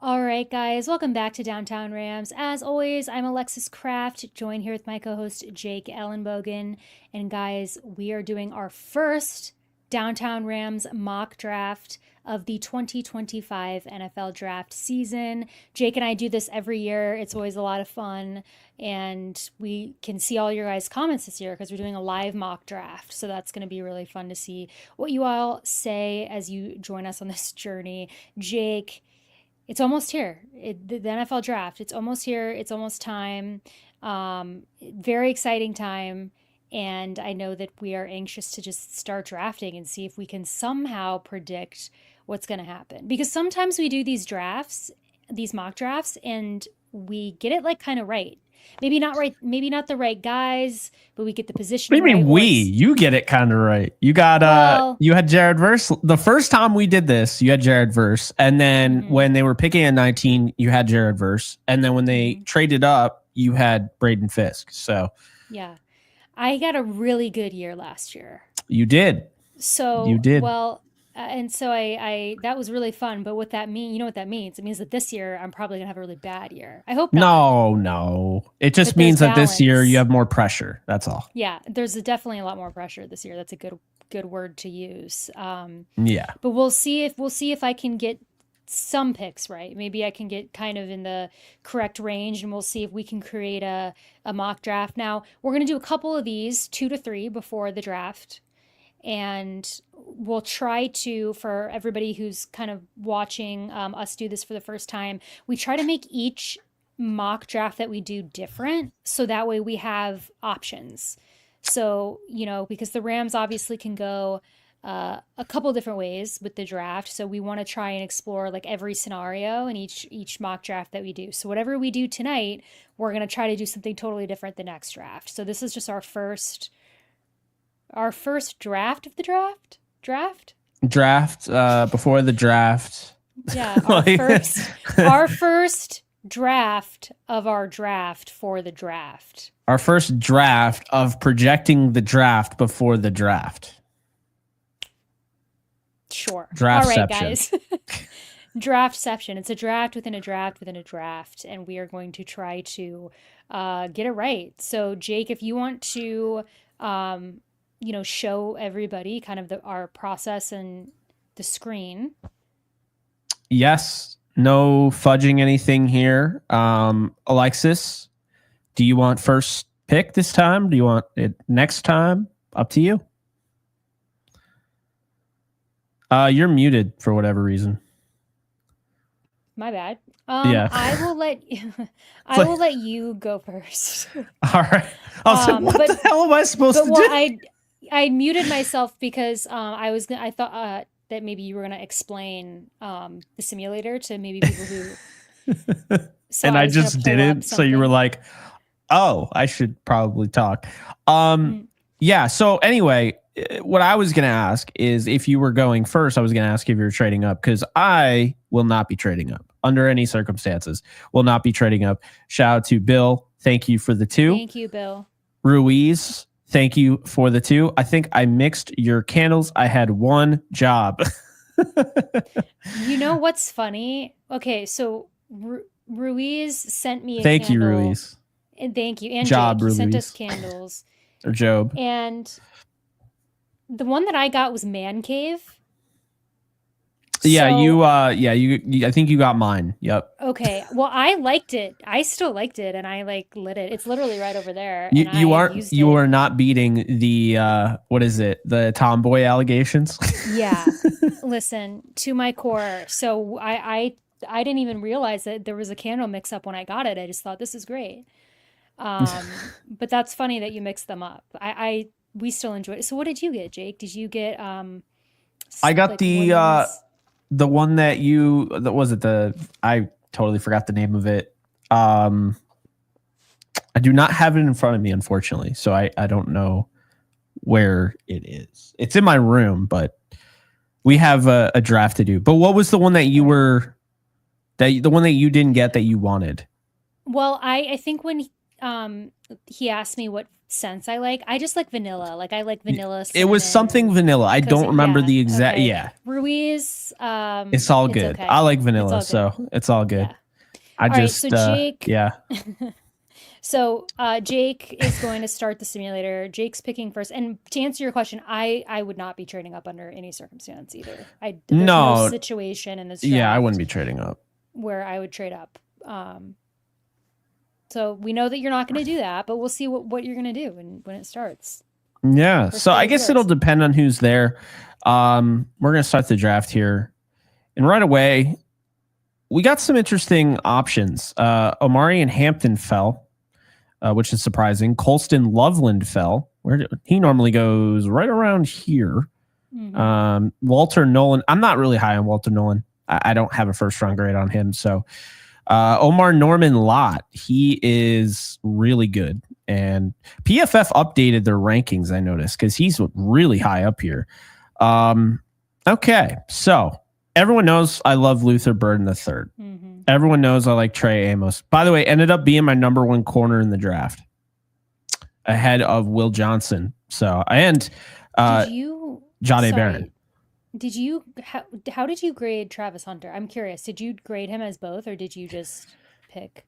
All right, guys, welcome back to Downtown Rams. As always, I'm Alexis Kraft, joined here with my co host Jake Ellenbogen. And guys, we are doing our first Downtown Rams mock draft of the 2025 NFL draft season. Jake and I do this every year, it's always a lot of fun. And we can see all your guys' comments this year because we're doing a live mock draft. So that's going to be really fun to see what you all say as you join us on this journey. Jake, it's almost here. The NFL draft. It's almost here. It's almost time. Very exciting time. And I know that we are anxious to just start drafting and see if we can somehow predict what's going to happen. Because sometimes we do these drafts, these mock drafts, and we get it like kind of right. Maybe not right, maybe not the right guys, but we get the What do positioning you mean right. You get it kind of right. You got you had Jared Verse. The first time we did this, you had Jared Verse. And then when they were picking at 19, you had Jared Verse. And then when they traded up, you had Braden Fisk. So yeah. I got a really good year last year. You did. So you did. Well, and so I that was really fun. But what that mean? You know what that means? It means that this year I'm probably gonna have a really bad year. I hope not. No. It just means that this year you have more pressure. That's all. Yeah, there's definitely a lot more pressure this year. That's a good word to use. Yeah. But we'll see if I can get some picks right. Maybe I can get kind of in the correct range, and we'll see if we can create a mock draft. Now we're gonna do a couple of these, 2 to 3, before the draft. And we'll try to, for everybody who's kind of watching us do this for the first time, we try to make each mock draft that we do different, so that way we have options. So, because the Rams obviously can go a couple different ways with the draft, so we want to try and explore like every scenario in each mock draft that we do. So whatever we do tonight, we're going to try to do something totally different the next draft. So this is just our first draft of the draft before the draft. Yeah, our first draft of our draft for the draft. Our first draft of projecting the draft before the draft. Sure. Draftception. All right, guys. Draftception. It's a draft within a draft within a draft, and we are going to try to get it right. So Jake, if you want to show everybody kind of our process and the screen. Yes, no fudging anything here. Alexis, do you want first pick this time? Do you want it next time? Up to you. You're muted for whatever reason. My bad. Yeah. I will let you go first. All right. What the hell am I supposed to do? I muted myself because I thought that maybe you were gonna explain the simulator to maybe people who. So and I just didn't. So you were like, "Oh, I should probably talk." Yeah. So anyway, what I was gonna ask is if you were going first. I was gonna ask if you were trading up, because I will not be trading up under any circumstances. Will not be trading up. Shout out to Bill. Thank you for the 2. Thank you, Bill. Ruiz. Thank you for the 2. I think I mixed your candles. I had one job. You know what's funny? Okay, so Ruiz sent me a thank candle. You, Ruiz. And thank you. And Job, Jake, Ruiz. sent us candles. Or Job. And the one that I got was Man Cave. Yeah, so, you I think you got mine. Yep. Okay. Well, I liked it. I still liked it, and I lit it. It's literally right over there. You are not beating the what is it? The tomboy allegations. Yeah. Listen, to my core. So I didn't even realize that there was a candle mix up when I got it. I just thought this is great. But that's funny that you mixed them up. We still enjoy it. So what did you get, Jake? Did you get I got the one that I totally forgot the name of it. I do not have it in front of me, unfortunately. So I don't know where it is. It's in my room, but we have a draft to do. But what was the one that the one that you didn't get that you wanted? Well, I think he asked me what scents I like. I just like vanilla. Like I like vanilla. It was something vanilla. I don't remember the exact. Okay. Yeah, Ruiz. it's all good. Okay. I like vanilla, so it's all good. Yeah. I all just right, so Jake. yeah. So Jake is going to start the simulator. Jake's picking first. And to answer your question, I would not be trading up under any circumstance either. There's no situation in this draft. Yeah, I wouldn't be trading up. Where I would trade up. So we know that you're not going to do that, but we'll see what you're going to do when it starts. Yeah. So I guess it'll depend on who's there. We're going to start the draft here. And right away, we got some interesting options. Omari and Hampton fell, which is surprising. Colston Loveland fell. He normally goes right around here. Mm-hmm. Walter Nolan. I'm not really high on Walter Nolan. I don't have a first round grade on him. So Omar Norman Lott, he is really good. And PFF updated their rankings, I noticed, because he's really high up here. Okay, so everyone knows I love Luther Burden III. Mm-hmm. Everyone knows I like Trey Amos. By the way, ended up being my number one corner in the draft, ahead of Will Johnson. So and Jahdae Barron. Did you how did you grade Travis Hunter? I'm curious. Did you grade him as both, or did you just pick?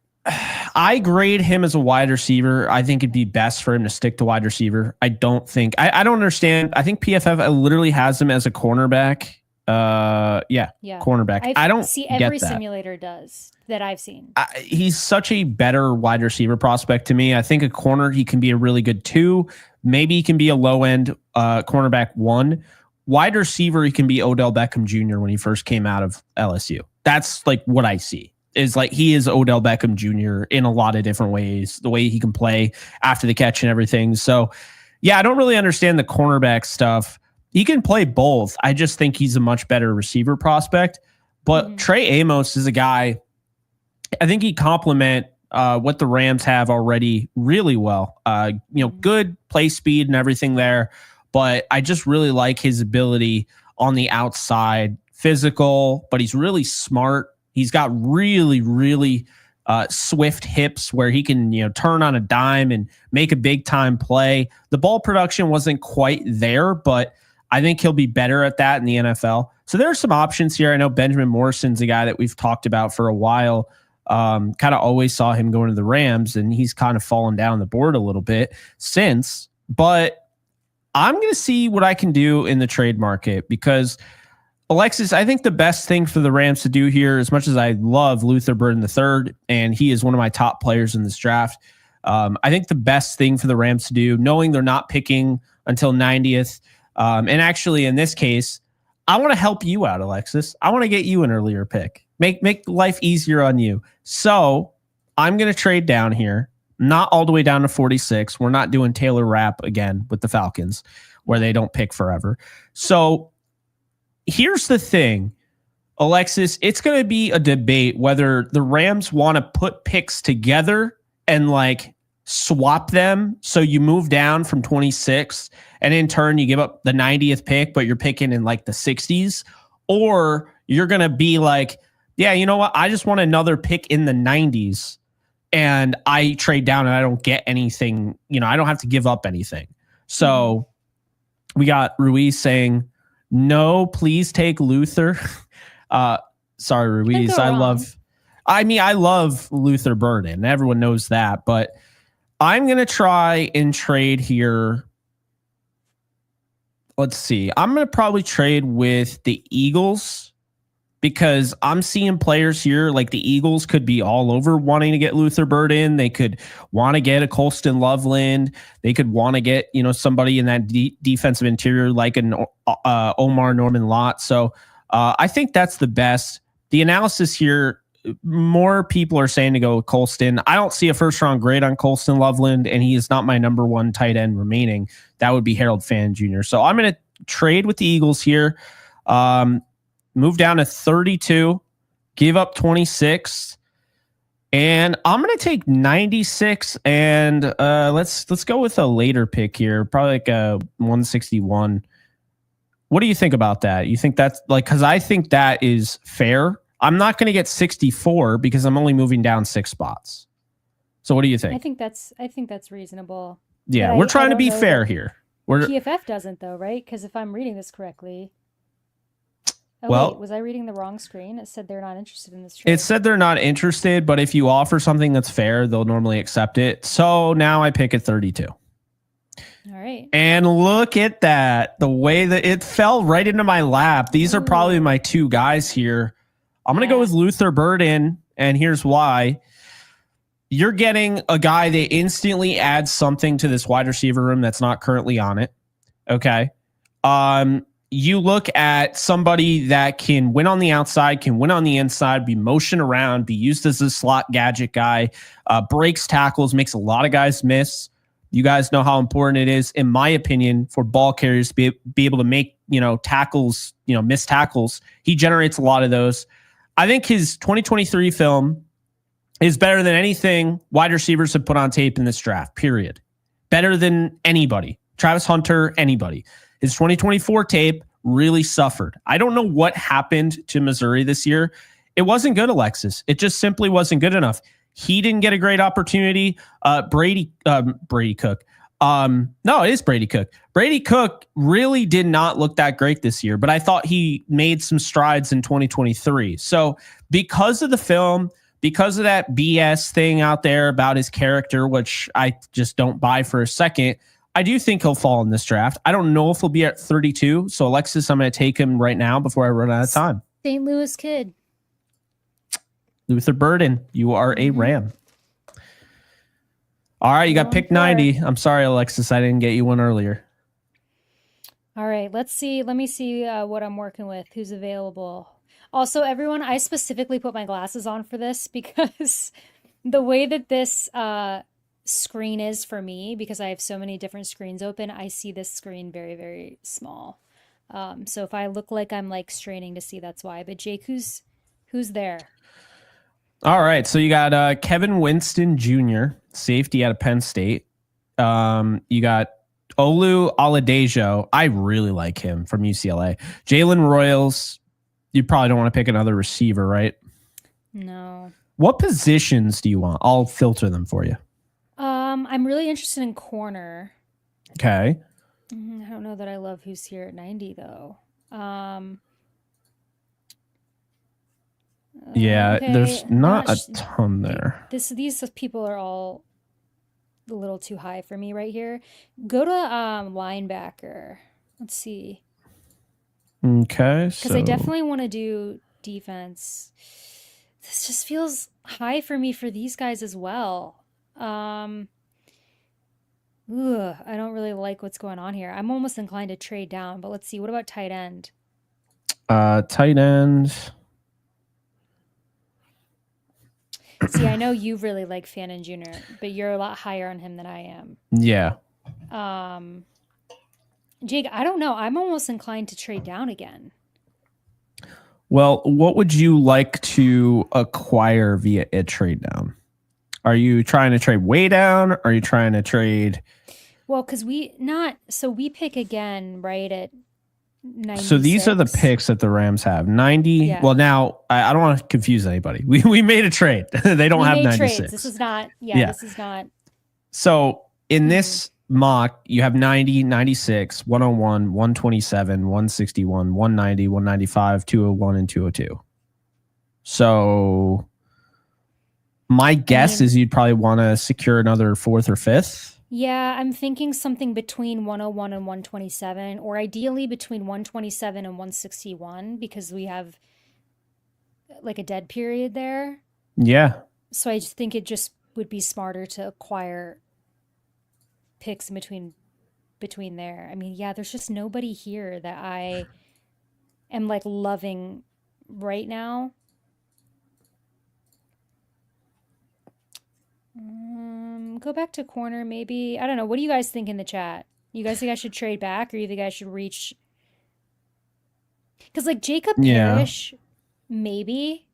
I grade him as a wide receiver. I think it'd be best for him to stick to wide receiver. I don't understand. I think PFF literally has him as a cornerback. Cornerback. I don't see every simulator does that I've seen. He's such a better wide receiver prospect to me. I think a corner, he can be a really good 2. Maybe he can be a low end cornerback 1. Wide receiver, he can be Odell Beckham Jr. when he first came out of LSU. That's like what I see. Is like he is Odell Beckham Jr. in a lot of different ways. The way he can play after the catch and everything. So, yeah, I don't really understand the cornerback stuff. He can play both. I just think he's a much better receiver prospect. But Trey Amos is a guy, I think he complement what the Rams have already really well. Good play speed and everything there. But I just really like his ability on the outside, physical, but he's really smart. He's got really, really swift hips where he can, turn on a dime and make a big time play. The ball production wasn't quite there, but I think he'll be better at that in the NFL. So there are some options here. I know Benjamin Morrison's a guy that we've talked about for a while. Kind of always saw him going to the Rams, and he's kind of fallen down the board a little bit since. But I'm going to see what I can do in the trade market because, Alexis, I think the best thing for the Rams to do here, as much as I love Luther Burden III, and he is one of my top players in this draft, I think the best thing for the Rams to do, knowing they're not picking until 90th, and actually in this case, I want to help you out, Alexis. I want to get you an earlier pick. Make life easier on you. So I'm going to trade down here. Not all the way down to 46. We're not doing Taylor Rapp again with the Falcons where they don't pick forever. So here's the thing, Alexis, it's going to be a debate whether the Rams want to put picks together and like swap them. So you move down from 26 and in turn you give up the 90th pick, but you're picking in like the 60s, or you're going to be like, yeah, you know what? I just want another pick in the 90s. And I trade down and I don't get anything, I don't have to give up anything. So we got Ruiz saying, no, please take Luther. Sorry, Ruiz. I love Luther Burden. Everyone knows that, but I'm going to try and trade here. Let's see. I'm going to probably trade with the Eagles, because I'm seeing players here like the Eagles could be all over wanting to get Luther Burden. They could want to get a Colston Loveland. They could want to get, somebody in that defensive interior like an Omar Norman Lott. So I think that's the best. The analysis here, more people are saying to go with Colston. I don't see a first round grade on Colston Loveland, and he is not my number one tight end remaining. That would be Harold Fan Jr. So I'm going to trade with the Eagles here. Move down to 32, give up 26, and I'm going to take 96. And let's go with a later pick here, probably like a 161. What do you think about that? You think that's like, because I think that is fair. I'm not going to get 64 because I'm only moving down 6 spots. So what do you think? I think that's reasonable. Yeah, we're trying to be fair here. PFF doesn't though, right? Because if I'm reading this correctly. Oh, well, wait, was I reading the wrong screen? It said they're not interested in this trade. It said they're not interested, but if you offer something that's fair, they'll normally accept it. So now I pick at 32. All right. And look at that. The way that it fell right into my lap. These are probably my two guys here. I'm going to go with Luther Burden, and here's why. You're getting a guy that instantly adds something to this wide receiver room that's not currently on it. Okay. You look at somebody that can win on the outside, can win on the inside, be motioned around, be used as a slot gadget guy, breaks tackles, makes a lot of guys miss. You guys know how important it is, in my opinion, for ball carriers to be able to make, tackles, miss tackles. He generates a lot of those. I think his 2023 film is better than anything wide receivers have put on tape in this draft, period. Better than anybody. Travis Hunter, anybody. His 2024 tape really suffered. I don't know what happened to Missouri this year. It wasn't good, Alexis. It just simply wasn't good enough. He didn't get a great opportunity. Brady Cook. No, it is Brady Cook. Brady Cook really did not look that great this year, but I thought he made some strides in 2023. So because of the film, because of that BS thing out there about his character, which I just don't buy for a second, I do think he'll fall in this draft. I don't know if he'll be at 32. So, Alexis, I'm going to take him right now before I run out of time. St. Louis kid. Luther Burden, you are a Ram. All right, you got pick 90. I'm sorry, Alexis, I didn't get you one earlier. All right, let's see. Let me see what I'm working with, who's available. Also, everyone, I specifically put my glasses on for this because the way that this screen is for me, because I have so many different screens open, I see this screen very, very small. So if I look like I'm like straining to see, that's why. But Jake, who's there? All right, so you got Kevin Winston Jr., safety out of Penn State. You got Olu Oladejo. I really like him from UCLA. Jalen Royals. You probably don't want to pick another receiver, right? No. What positions do you want? I'll filter them for you. I'm really interested in corner. Okay. I don't know that I love who's here at 90 though. Yeah, okay, there's not a ton there. These people are all a little too high for me right here. Go to linebacker. Let's see. Okay, because I definitely want to do defense. This just feels high for me for these guys as well. I don't really like what's going on here. I'm almost inclined to trade down, but let's see. What about tight end? Tight end. See, I know you really like Fannin Jr., but you're a lot higher on him than I am. Yeah. Jake, I don't know. I'm almost inclined to trade down again. Well, what would you like to acquire via a trade down? Are you trying to trade way down? Or are you trying to trade? Well, because we pick again, right, at 96. So these are the picks that the Rams have. 90. Yeah. Well, now I don't want to confuse anybody. We made a trade. They don't have 96. Trades. This is not. Yeah, this is not. So in this mock, you have 90, 96, 101, 127, 161, 190, 195, 201, and 202. So my guess is you'd probably want to secure another fourth or fifth. Yeah, I'm thinking something between 101 and 127, or ideally between 127 and 161, because we have like a dead period there. Yeah. So I just think it just would be smarter to acquire picks in between there. I mean, yeah, there's just nobody here that I am like loving right now. Go back to corner, maybe. I don't know. What do you guys think in the chat? You guys think I should trade back, or you think I should reach? Because like Jacob Parrish, maybe.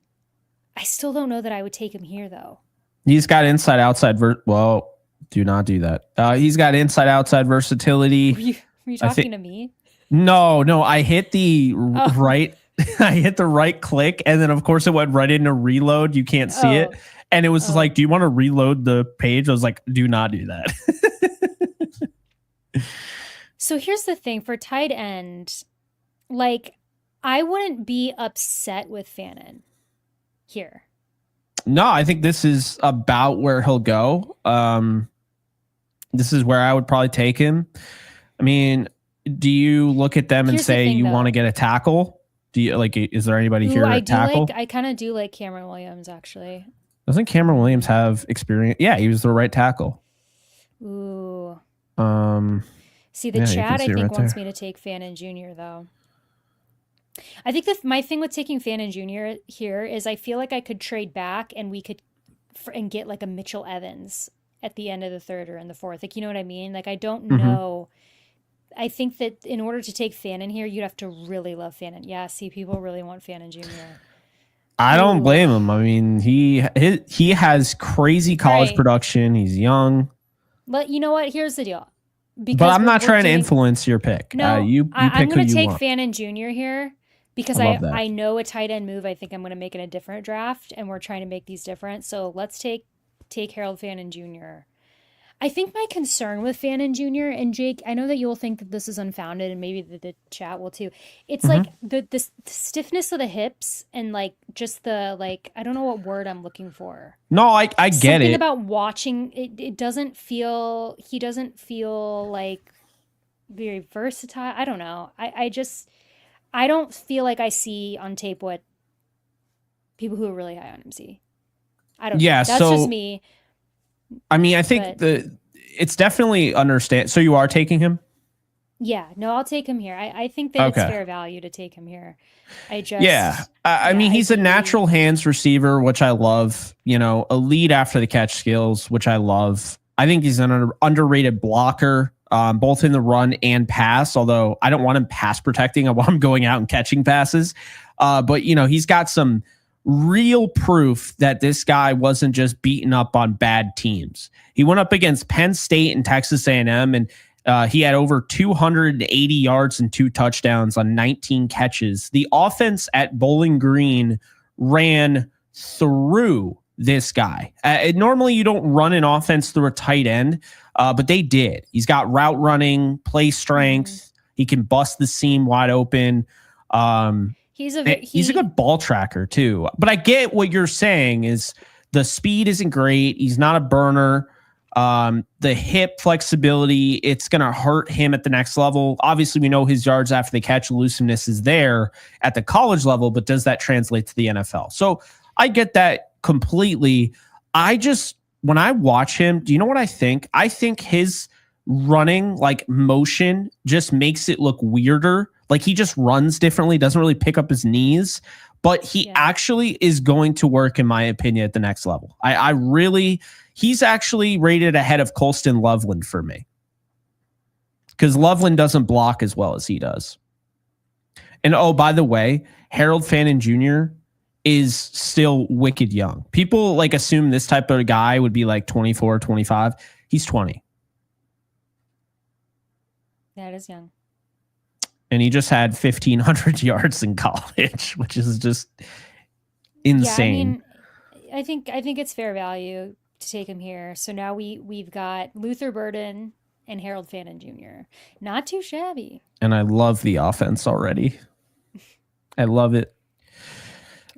I still don't know that I would take him here though. He's got inside outside. Well, do not do that. He's got inside outside versatility. Were you talking to me? No. I hit the right. I hit the right click, and then of course it went right into reload. You can't see it, And it was like, do you want to reload the page? I was like, do not do that. So here's the thing for tight end, like I wouldn't be upset with Fannin here. No, I think this is about where he'll go. This is where I would probably take him. I mean, do you look at them and say you want to get a tackle? Do you like? Is there anybody here at tackle? I kind of do like Cameron Williams, actually. Doesn't Cameron Williams have experience? Yeah, he was the right tackle. Ooh. See, the yeah, chat I think wants me to take Fannin Jr. though. I think my thing with taking Fannin Jr. here is I feel like I could trade back and we could and get like a Mitchell Evans at the end of the third or in the fourth. Like, you know what I mean? Like, I don't know. I think that in order to take Fannin here, you'd have to really love Fannin. Yeah, see, people really want Fannin Jr. I don't blame him. I mean, he has crazy college production. He's young. But you know what? Here's the deal. But I'm not trying to influence your pick. No, you pick I'm going to take want. Fannin Jr. here because I know a tight end move I think I'm going to make in a different draft, and we're trying to make these different. So let's take Harold Fannin Jr. I think my concern with Fannin Jr. and Jake, I know that you'll think that this is unfounded, and maybe the chat will too. It's like the stiffness of the hips and like just the like, I don't know what word I'm looking for. No, I get Something it. about watching it doesn't feel, he doesn't feel like very versatile. I don't know. I don't feel like I see on tape what people who are really high on him see. I don't know. That's just me. I mean, I think it's definitely understand. So you are taking him? Yeah, no, I'll take him here. I think that it's fair value to take him here. I mean, he's a natural hands receiver, which I love. You know, elite after the catch skills, which I love. I think he's an underrated blocker, both in the run and pass. Although I don't want him pass protecting, I want him going out and catching passes. But you know, he's got some real proof that this guy wasn't just beaten up on bad teams. He went up against Penn State and Texas A&M, and he had over 280 yards and 2 touchdowns on 19 catches. The offense at Bowling Green ran through this guy. Normally, you don't run an offense through a tight end, but they did. He's got route running, play strength. He can bust the seam wide open. He's a good ball tracker too. But I get what you're saying is the speed isn't great. He's not a burner. The hip flexibility, it's going to hurt him at the next level. Obviously, we know his yards after the catch elusiveness is there at the college level, but does that translate to the NFL? So I get that completely. When I watch him, do you know what I think? I think his running like motion just makes it look weirder. Like he just runs differently, doesn't really pick up his knees, but he actually is going to work, in my opinion, at the next level. He's actually rated ahead of Colston Loveland for me because Loveland doesn't block as well as he does. And oh, by the way, Harold Fannin Jr. is still wicked young. People like assume this type of guy would be like 24, 25. He's 20. That is young. And he just had 1,500 yards in college, which is just insane. Yeah, I think it's fair value to take him here. So now we've got Luther Burden and Harold Fannin Jr. Not too shabby. And I love the offense already. I love it.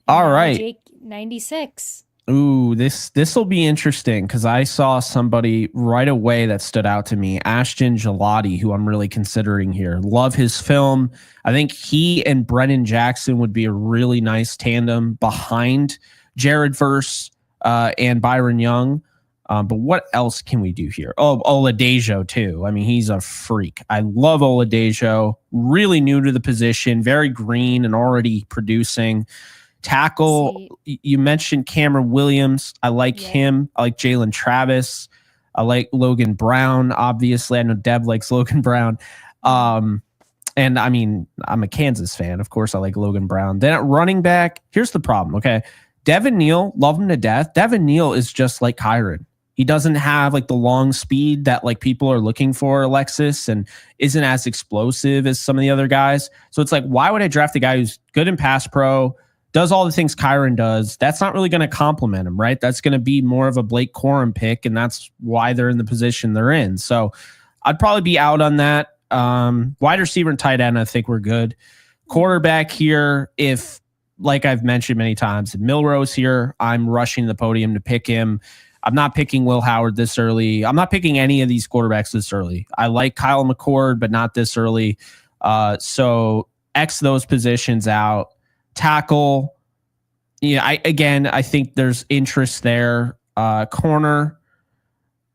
All right. Jake 96. Ooh, this will be interesting because I saw somebody right away that stood out to me, Ashton Gelati, who I'm really considering here. Love his film. I think he and Brennan Jackson would be a really nice tandem behind Jared Verse and Byron Young. But what else can we do here? Oh, Oladejo too. I mean, he's a freak. I love Oladejo. Really new to the position, very green and already producing. Tackle, you mentioned Cameron Williams. I like him. I like Jalen Travis. I like Logan Brown. Obviously, I know Deb likes Logan Brown. And I mean, I'm a Kansas fan. Of course, I like Logan Brown. Then at running back, here's the problem. Okay. Devin Neal, love him to death. Devin Neal is just like Kyron. He doesn't have like the long speed that like people are looking for, Alexis, and isn't as explosive as some of the other guys. So it's like, why would I draft a guy who's good in pass pro, does all the things Kyron does, that's not really going to complement him, right? That's going to be more of a Blake Corum pick, and that's why they're in the position they're in. So I'd probably be out on that. Wide receiver and tight end, I think we're good. Quarterback here, if, like I've mentioned many times, if Milroe's here, I'm rushing the podium to pick him. I'm not picking Will Howard this early. I'm not picking any of these quarterbacks this early. I like Kyle McCord, but not this early. So X those positions out. Tackle, yeah, I think there's interest there. Corner,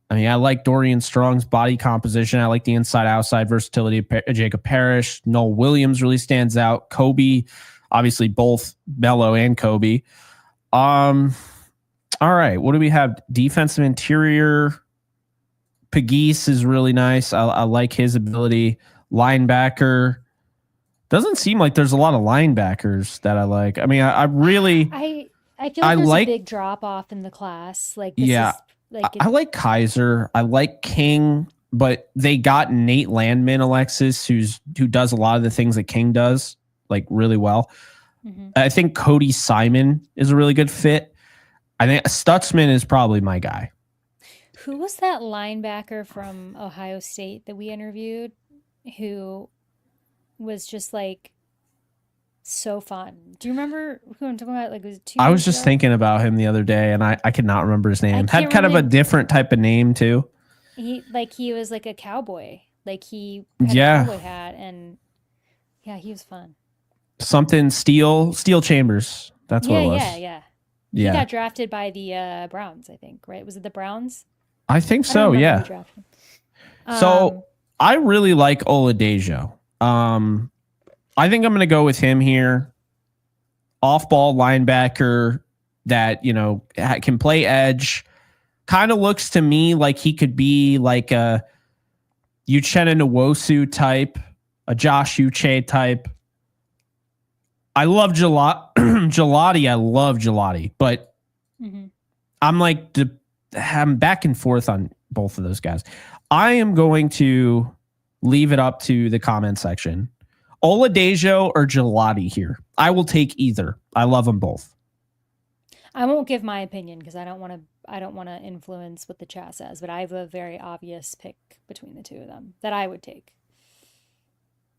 I mean, I like Dorian Strong's body composition. I like the inside-outside versatility of Jacob Parrish. Noel Williams really stands out. Kobe, obviously both Mello and Kobe. All right, what do we have? Defensive interior. Pegues is really nice. I like his ability. Linebacker. Doesn't seem like there's a lot of linebackers that I like. I mean, I really... I feel like there's a big drop off in the class. Like, this is like... I like Kaiser. I like King, but they got Nate Landman, Alexis, who does a lot of the things that King does, like, really well. Mm-hmm. I think Cody Simon is a really good fit. I think Stutzman is probably my guy. Who was that linebacker from Ohio State that we interviewed who was just like so fun? Do you remember who I'm talking about? Like, was it 2 years I was just ago? thinking about him the other day, and I could not remember his name. Had kind of a different type of name too. He was like a cowboy. Like, he had a cowboy hat, and yeah, he was fun. Something Steel Chambers. That's what it was. Yeah. He got drafted by the Browns, I think, right? Was it the Browns? I think so, yeah. So I really like Oladejo. I think I'm going to go with him here. Off-ball linebacker that, can play edge. Kind of looks to me like he could be like a Uchenna Nwosu type, a Josh Uche type. I love Gelati. I love Gelati, but I'm back and forth on both of those guys. I am going to leave it up to the comment section. Oladejo or Gelati here. I will take either. I love them both. I won't give my opinion because I don't want to influence what the chat says, but I have a very obvious pick between the two of them that I would take.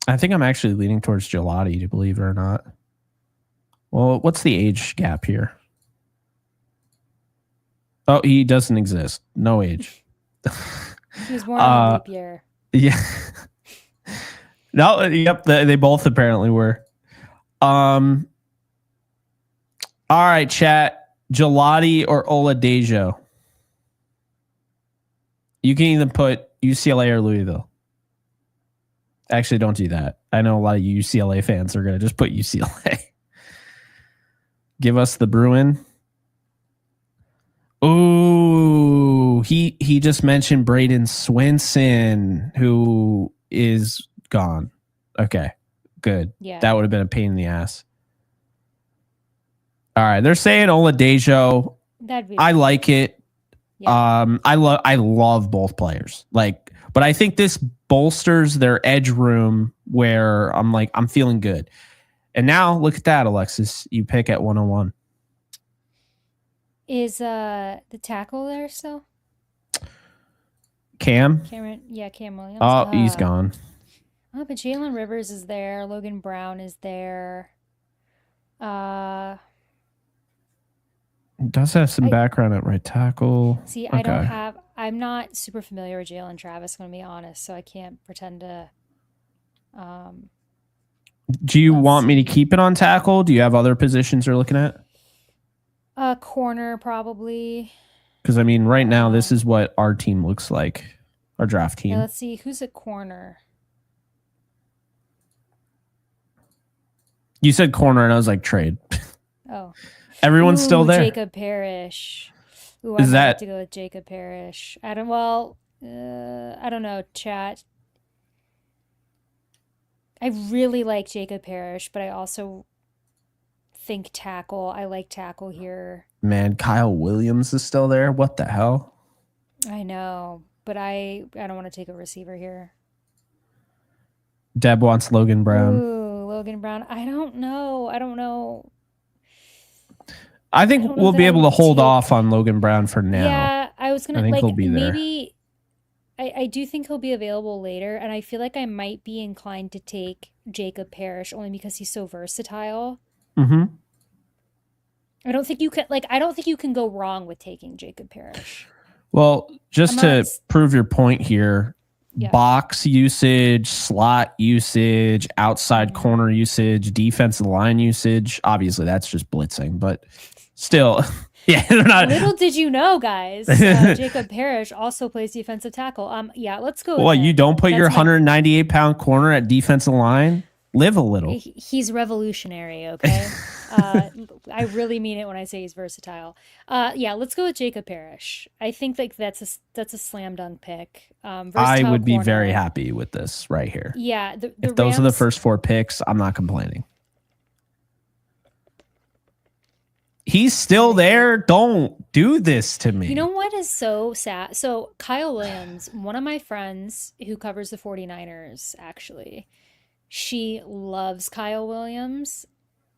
I think I'm actually leaning towards Gelati, to believe it or not. Well, what's the age gap here? Oh, he doesn't exist. No age. He was born in a leap year. Yeah. No, yep, they both apparently were. All right, chat. Gelati or Oladejo? You can either put UCLA or Louisville. Actually, don't do that. I know a lot of UCLA fans are going to just put UCLA. Give us the Bruin. Ooh, he just mentioned Braden Swinson, who is gone. Okay, good. Yeah, that would have been a pain in the ass. All right, they're saying Oladejo. I like it. Yeah. I love both players. But I think this bolsters their edge room where I'm feeling good. And now look at that, Alexis. You pick at 101. Is the tackle there still? Cam? Cam Williams. Oh, he's gone. Oh, but Jalen Rivers is there. Logan Brown is there. Does have some background at right tackle. See, okay. I'm not super familiar with Jalen Travis, I'm going to be honest, so I can't pretend to. Do you want me to keep it on tackle? Do you have other positions you're looking at? Corner, probably. Because, right now, this is what our team looks like, our draft team. Yeah, let's see. Who's a corner? You said corner, and I was like, trade. Oh. Everyone's still there. Jacob Parrish. Ooh, I have to go with Jacob Parrish. I don't know, chat. I really like Jacob Parrish, but I also think tackle. I like tackle here. Man, Kyle Williams is still there. What the hell? I know, but I don't want to take a receiver here. Deb wants Logan Brown. Ooh, Logan Brown. I don't know. I think we'll be able to hold off on Logan Brown for now. Yeah, I was gonna like he'll be maybe. I do think he'll be available later, and I feel like I might be inclined to take Jacob Parrish only because he's so versatile. Mm-hmm. I don't think you can I don't think you can go wrong with taking Jacob Parrish. Well, just to prove your point here, box usage, slot usage, outside corner usage, defensive line usage. Obviously, that's just blitzing, but still, yeah. Little did you know, guys. Jacob Parrish also plays defensive tackle. Yeah, let's go. Well, you don't put your 198-pound corner at defensive line. Live a little. He's revolutionary, okay? I really mean it when I say he's versatile. Yeah, let's go with Jacob Parrish. I think that's a slam dunk pick. I would be very happy with this right here. Yeah, if those are the first 4 picks, I'm not complaining. He's still there. Don't do this to me. You know what is so sad? So Kyle Williams, one of my friends who covers the 49ers, actually, she loves Kyle Williams.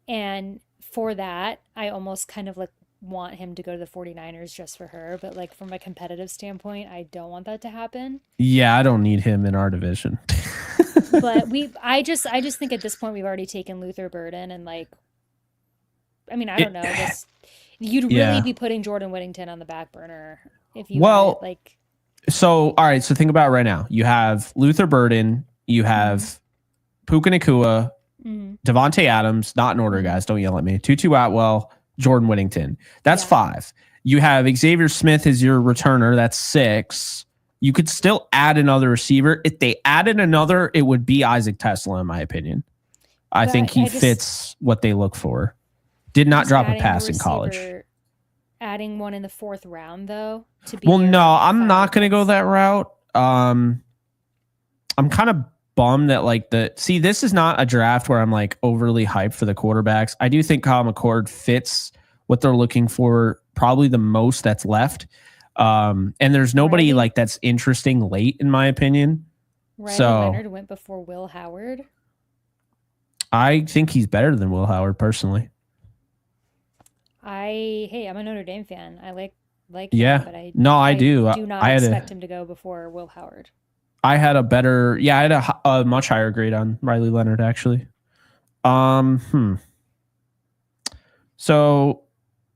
And for that, I almost kind of want him to go to the 49ers just for her. But from a competitive standpoint, I don't want that to happen. Yeah, I don't need him in our division. But I just think at this point we've already taken Luther Burden and I don't know. You'd really be putting Jordan Whittington on the back burner if you So all right, so think about it right now. You have Luther Burden, you have Puka Nacua, Devontae Adams, not in order, guys. Don't yell at me. Tutu Atwell, Jordan Whittington. That's 5. You have Xavier Smith as your returner. That's 6. You could still add another receiver. If they added another, it would be Isaac Tesla, in my opinion. I think he fits what they look for. Did not drop a pass in college. Adding one in the 4th round, though. No, I'm not going to go that route. I'm kind of bummed that this is not a draft where I'm overly hyped for the quarterbacks. I do think Kyle McCord fits what they're looking for probably the most that's left. And there's nobody that's interesting late, in my opinion. Riley Leonard went before Will Howard. I think he's better than Will Howard personally. I'm a Notre Dame fan. I like him, but I do not expect him to go before Will Howard. I had a much higher grade on Riley Leonard, actually. So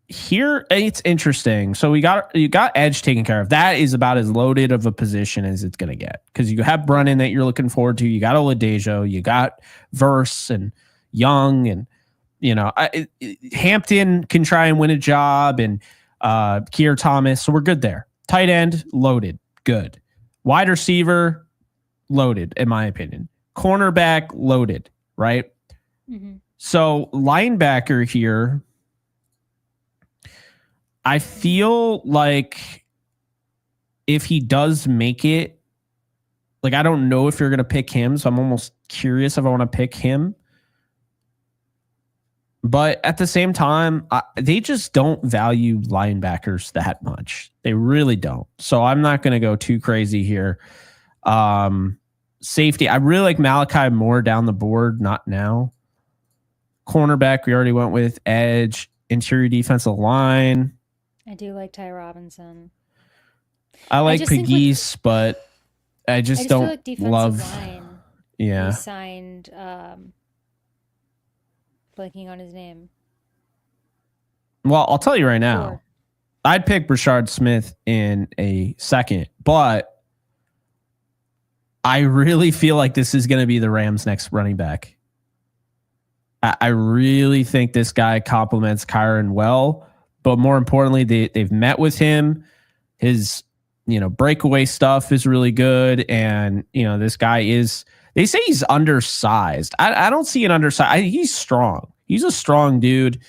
here it's interesting. So you got edge taken care of. That is about as loaded of a position as it's going to get, because you have Brennan that you're looking forward to. You got Oladejo, you got Verse and Young, and Hampton can try and win a job, and Keir Thomas. So we're good there. Tight end loaded, good. Wide receiver, loaded, in my opinion. Cornerback, loaded, right? Mm-hmm. So linebacker here, I feel like if he does make it, I don't know if you're going to pick him, so I'm almost curious if I want to pick him. But at the same time, they just don't value linebackers that much. They really don't. So I'm not going to go too crazy here. Safety, I really like Malachi Moore down the board, not now. Cornerback, we already went with. Edge, interior defensive line. I do like Ty Robinson. I like Pegues, but I just don't love. Line, yeah. He signed... blanking on his name. Well, I'll tell you right now. I'd pick Brashard Smith in a second, but I really feel like this is going to be the Rams' next running back. I really think this guy complements Kyron well, but more importantly, they've met with him. His, breakaway stuff is really good, and this guy is. They say he's undersized. I don't see an undersized. He's strong. He's a strong dude.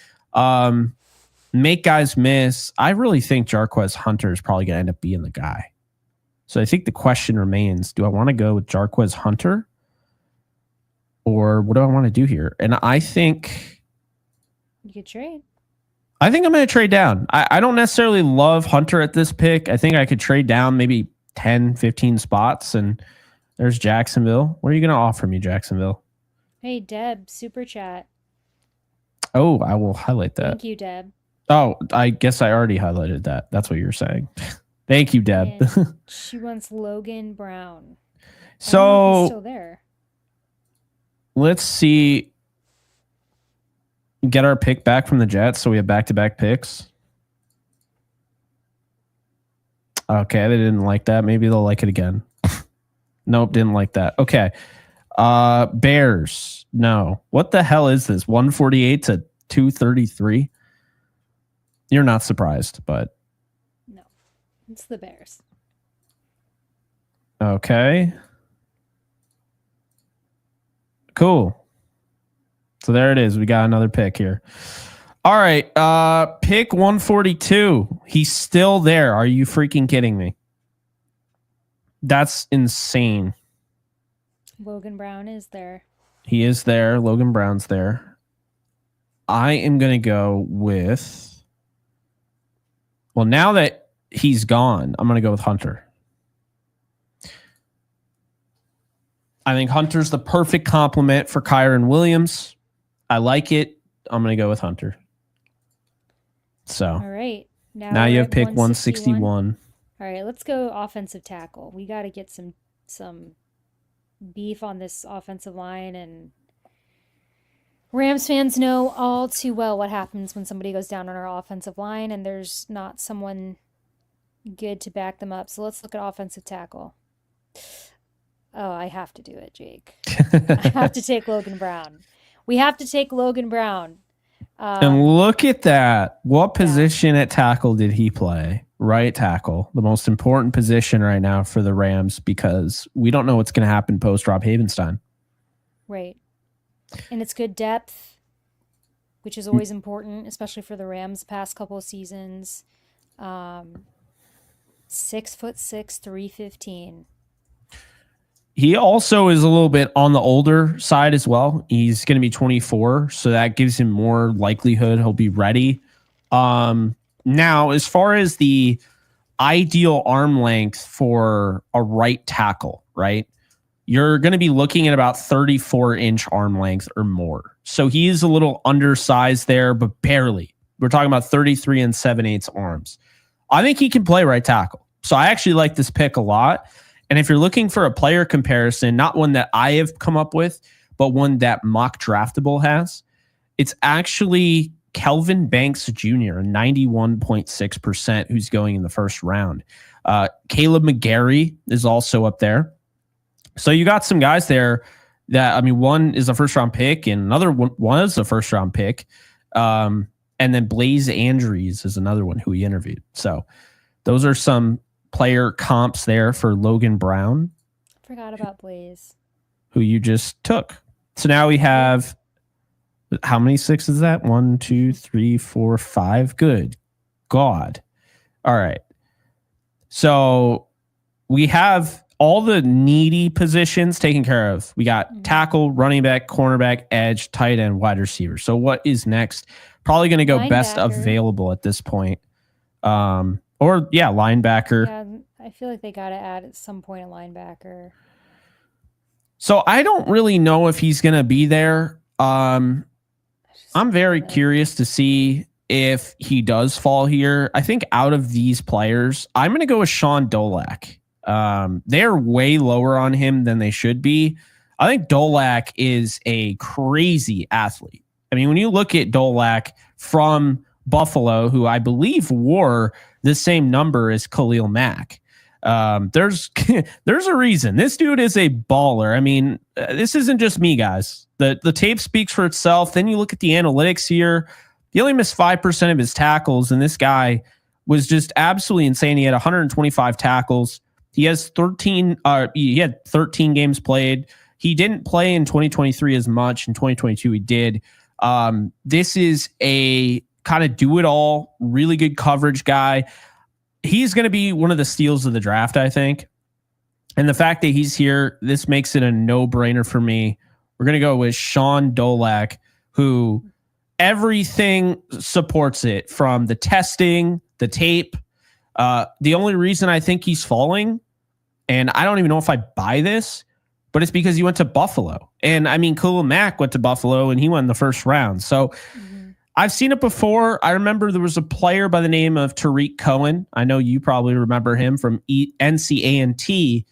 Make guys miss. I really think Jarquez Hunter is probably going to end up being the guy. So I think the question remains, do I want to go with Jarquez Hunter? Or what do I want to do here? And I think... You could trade. I think I'm going to trade down. I don't necessarily love Hunter at this pick. I think I could trade down maybe 10, 15 spots, and... There's Jacksonville. What are you going to offer me, Jacksonville? Hey, Deb, super chat. Oh, I will highlight that. Thank you, Deb. Oh, I guess I already highlighted that. That's what you're saying. Thank you, Deb. She wants Logan Brown. So, I don't know if he's still there. Let's see. Get our pick back from the Jets, so we have back-to-back picks. Okay, they didn't like that. Maybe they'll like it again. Nope, didn't like that. Okay. Bears. No. What the hell is this? 148 to 233? You're not surprised, but... No. It's the Bears. Okay. Cool. So there it is. We got another pick here. All right. Pick 142. He's still there. Are you freaking kidding me? That's insane. Logan Brown is there. He is there. Logan Brown's there. I am going to go with... Well, now that he's gone, I'm going to go with Hunter. I think Hunter's the perfect complement for Kyren Williams. I like it. I'm going to go with Hunter. So, all right. Now you have pick 161. All right, let's go offensive tackle. We got to get some beef on this offensive line, and Rams fans know all too well what happens when somebody goes down on our offensive line and there's not someone good to back them up. So let's look at offensive tackle. Oh, I have to do it, Jake. I have to take Logan Brown. We have to take Logan Brown. And look at that. What position at tackle did he play? Right tackle, the most important position right now for the Rams, because we don't know what's going to happen post Rob Havenstein. Right. And it's good depth, which is always important, especially for the Rams past couple of seasons. 6'6", 315. He also is a little bit on the older side as well. He's going to be 24, so that gives him more likelihood he'll be ready. Now, as far as the ideal arm length for a right tackle, right? You're going to be looking at about 34-inch arm length or more. So he is a little undersized there, but barely. We're talking about 33 and 7/8 arms. I think he can play right tackle. So I actually like this pick a lot. And if you're looking for a player comparison, not one that I have come up with, but one that Mock Draftable has, it's actually Kelvin Banks Jr., 91.6%, who's going in the first round. Caleb McGarry is also up there. So you got some guys there that, I mean, one is a first-round pick and another one was a first-round pick. And then Blaze Andrews is another one who he interviewed. So those are some player comps there for Logan Brown. Forgot about Blaze. Who you just took. So now we have, how many six is that? 1, 2, 3, 4, 5. Good God. All right. So we have all the needy positions taken care of. We got tackle, running back, cornerback, edge, tight end, wide receiver. So what is next? Probably going to go best available at this point. Linebacker. Yeah, I feel like they got to add at some point a linebacker. So I don't really know if he's going to be there. I'm very curious to see if he does fall here. I think out of these players, I'm going to go with Sean Dolak. They're way lower on him than they should be. I think Dolak is a crazy athlete. I mean, when you look at Dolak from Buffalo, who I believe wore the same number as Khalil Mack, there's a reason. This dude is a baller. I mean, this isn't just me, guys. The tape speaks for itself. Then you look at the analytics here. He only missed 5% of his tackles, and this guy was just absolutely insane. He had 125 tackles. He has 13. He had 13 games played. He didn't play in 2023 as much. In 2022, he did. This is a kind of do-it-all, really good coverage guy. He's going to be one of the steals of the draft, I think. And the fact that he's here, this makes it a no-brainer for me. We're going to go with Sean Dolak, who everything supports it, from the testing, the tape. The only reason I think he's falling, and I don't even know if I buy this, but it's because he went to Buffalo. And I mean, Khalil Mack went to Buffalo and he went in the first round. So I've seen it before. I remember there was a player by the name of Tariq Cohen. I know you probably remember him from NCANT.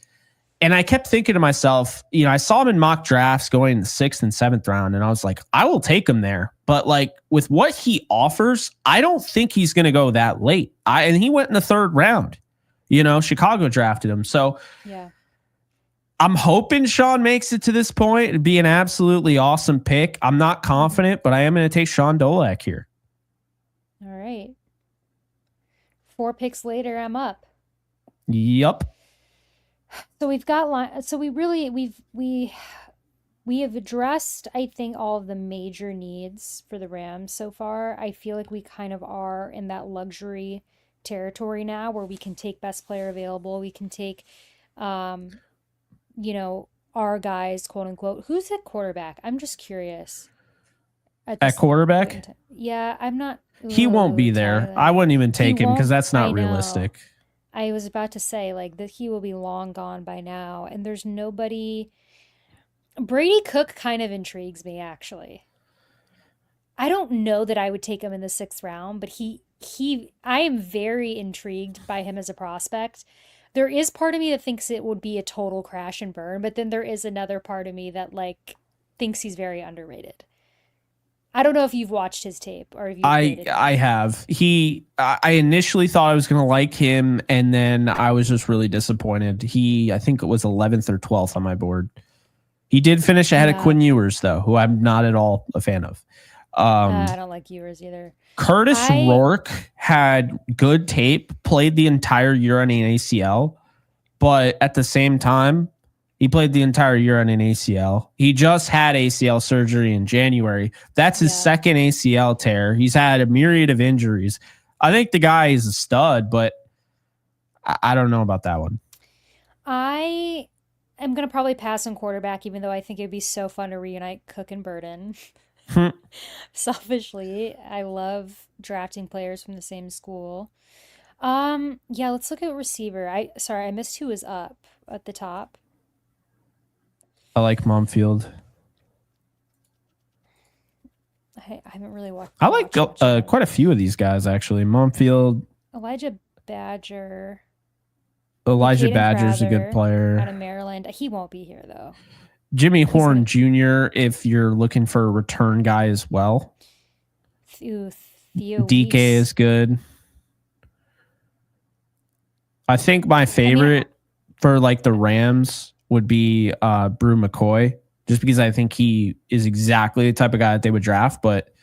And I kept thinking to myself, I saw him in mock drafts going in the 6th and 7th round, and I was like, I will take him there. But like with what he offers, I don't think he's going to go that late. And he went in the 3rd round. Chicago drafted him. So yeah. I'm hoping Sean makes it to this point. It'd be an absolutely awesome pick. I'm not confident, but I am going to take Sean Dolak here. All right. 4 picks later, I'm up. Yep. So we've got we have addressed, I think, all of the major needs for the Rams so far. I feel like we kind of are in that luxury territory now where we can take best player available. We can take, our guys, quote unquote. Who's at quarterback? I'm just curious. At quarterback? Yeah, I'm not. He won't be there. Tyler. I wouldn't even take him because that's not realistic. I was about to say, like, that he will be long gone by now, and there's nobody. Brady Cook kind of intrigues me, actually. I don't know that I would take him in the 6th round, but I am very intrigued by him as a prospect. There is part of me that thinks it would be a total crash and burn, but then there is another part of me that, like, thinks he's very underrated. I don't know if you've watched his tape or if you've I have. I initially thought I was going to like him, and then I was just really disappointed. I think it was 11th or 12th on my board. He did finish ahead of Quinn Ewers, though, who I'm not at all a fan of. I don't like Ewers either. Curtis Rourke had good tape, played the entire year on an ACL, but at the same time, he played the entire year on an ACL. He just had ACL surgery in January. That's his 2nd ACL tear. He's had a myriad of injuries. I think the guy is a stud, but I don't know about that one. I am going to probably pass on quarterback, even though I think it'd be so fun to reunite Cook and Burden. Selfishly, I love drafting players from the same school. Let's look at receiver. I missed who was up at the top. I like Momfield. I haven't really watched. I like quite a few of these guys, actually. Momfield. Elijah Badger's a good player. Out of Maryland. He won't be here, though. Jimmy Horn Jr., if you're looking for a return guy as well. Theo DK is good. I think my favorite for like the Rams would be Brew McCoy, just because I think he is exactly the type of guy that they would draft. But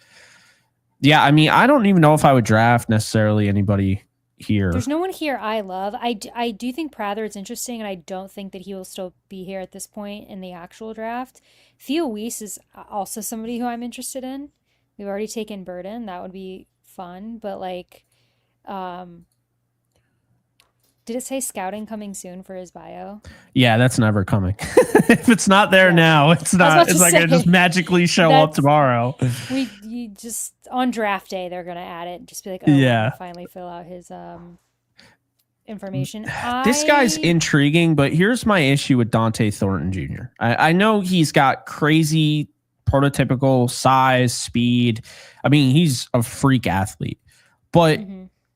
yeah, I mean, I don't even know if I would draft necessarily anybody here. There's no one here I love. I do think Prather's interesting, and I don't think that he will still be here at this point in the actual draft. Theo Weiss is also somebody who I'm interested in. We've already taken Burden. That would be fun. But like, did it say scouting coming soon for his bio? Yeah, that's never coming. If it's not there now, it's not. It's like going to just magically show up tomorrow. You just on draft day they're going to add it and just be like, oh, finally fill out his information. This guy's intriguing, but here's my issue with Dante Thornton Jr. I know he's got crazy prototypical size, speed. I mean, he's a freak athlete, but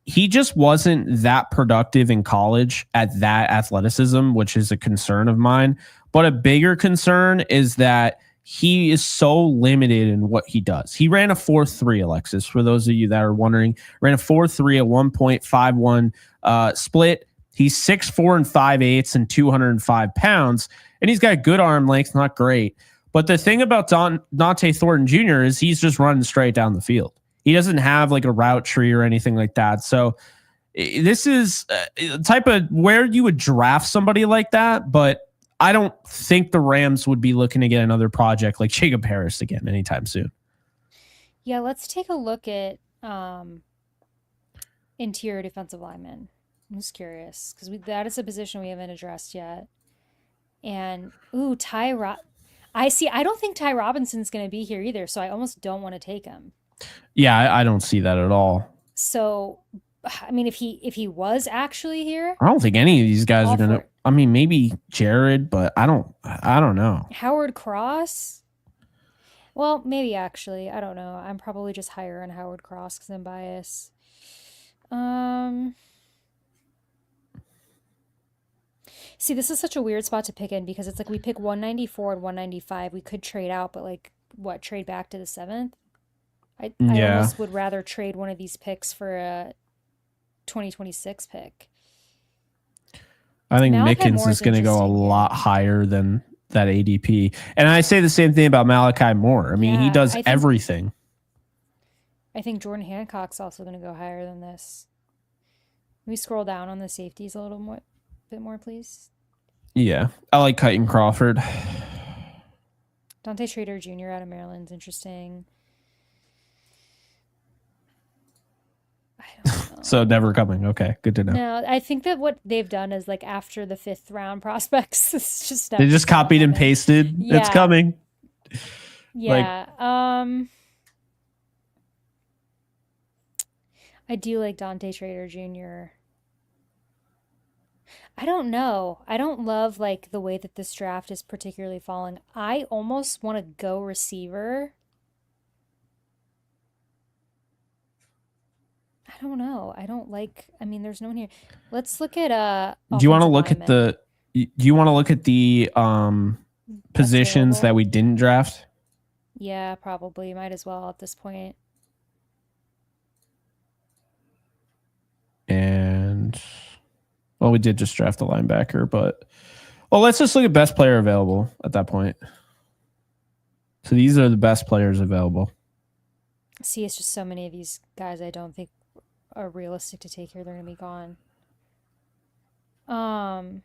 he just wasn't that productive in college at that athleticism, which is a concern of mine. But a bigger concern is that he is so limited in what he does. He ran a 4.3, Alexis, for those of you that are wondering. Ran a 4.3, a 1.51 split. He's 6'4" and 5/8 and 205 pounds. And he's got good arm length, not great. But the thing about Dante Thornton Jr. is he's just running straight down the field. He doesn't have like a route tree or anything like that. So this is a type of where you would draft somebody like that, but I don't think the Rams would be looking to get another project like Jacob Harris again anytime soon. Yeah, let's take a look at interior defensive linemen. I'm just curious because that is a position we haven't addressed yet. And I don't think Ty Robinson's going to be here either, so I almost don't want to take him. Yeah, I don't see that at all. So, I mean, if he was actually here, I don't think any of these guys are gonna. I mean, maybe Jared, but I don't know. Howard Cross. Well, maybe actually. I don't know. I'm probably just higher on Howard Cross because I'm biased. See, this is such a weird spot to pick in because it's like we pick 194 and 195. We could trade out, but like what, trade back to the 7th? I Yeah. almost would rather trade one of these picks for a 2026 pick. I think Malachi Mickens Moore is going to go a interesting lot here. higher than that ADP. And I say the same thing about Malachi Moore. I mean, he does everything. I think Jordan Hancock's also going to go higher than this. Can we scroll down on the safeties a little bit more, please? Yeah. I like Kitan Crawford. Dante Schrader Jr. out of Maryland's interesting. I don't know. So never coming. Okay, good to know. No, I think that what they've done is like after the 5th round prospects, it's just they just copied and pasted. Yeah. It's coming. Yeah. I do like Dante Schrader Jr. I don't know. I don't love like the way that this draft is particularly falling. I almost want to go receiver. I don't know. I don't like. I mean, there's no one here. Let's look at Do you want to look at the? Do you want to look at the positions that we didn't draft? Yeah, probably. Might as well at this point. And well, we did just draft a linebacker, but well, let's just look at best player available at that point. So these are the best players available. See, it's just so many of these guys I don't think are realistic to take here. They're gonna be gone. Oh,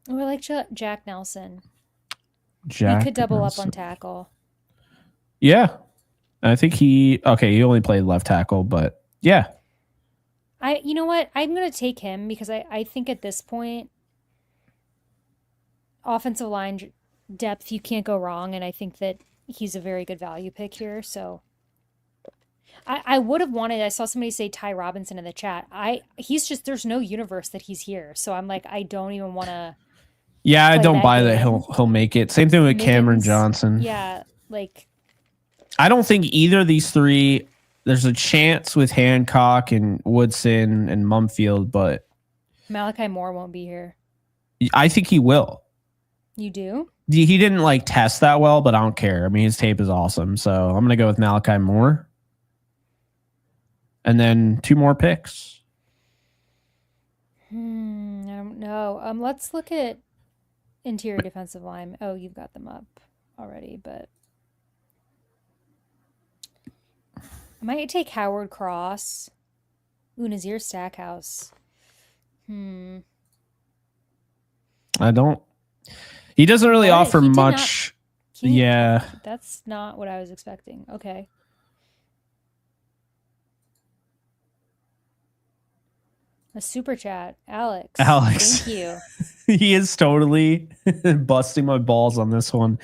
I like Jack Nelson. We could double up on tackle. Yeah, I think he only played left tackle, but yeah. You know what? I'm gonna take him because I think at this point, offensive line depth, you can't go wrong, and I think that he's a very good value pick here. So I would have wanted. I saw somebody say Ty Robinson in the chat. He's just there's no universe that he's here. So I'm like I don't even want to. Yeah, I don't buy that he'll make it. Same thing with Cameron Johnson. Yeah, like I don't think either of these three. There's a chance with Hancock and Woodson and Mumfield, but Malachi Moore won't be here. I think he will. You do? He didn't like test that well, but I don't care. I mean, his tape is awesome. So I'm going to go with Malachi Moore. And then 2 more picks. I don't know. Let's look at interior defensive line. Oh, you've got them up already, but I might take Howard Cross. Nazir Stackhouse. I don't. He doesn't really offer much. Yeah. That's not what I was expecting. Okay. A super chat. Alex. Thank you. He is totally busting my balls on this one.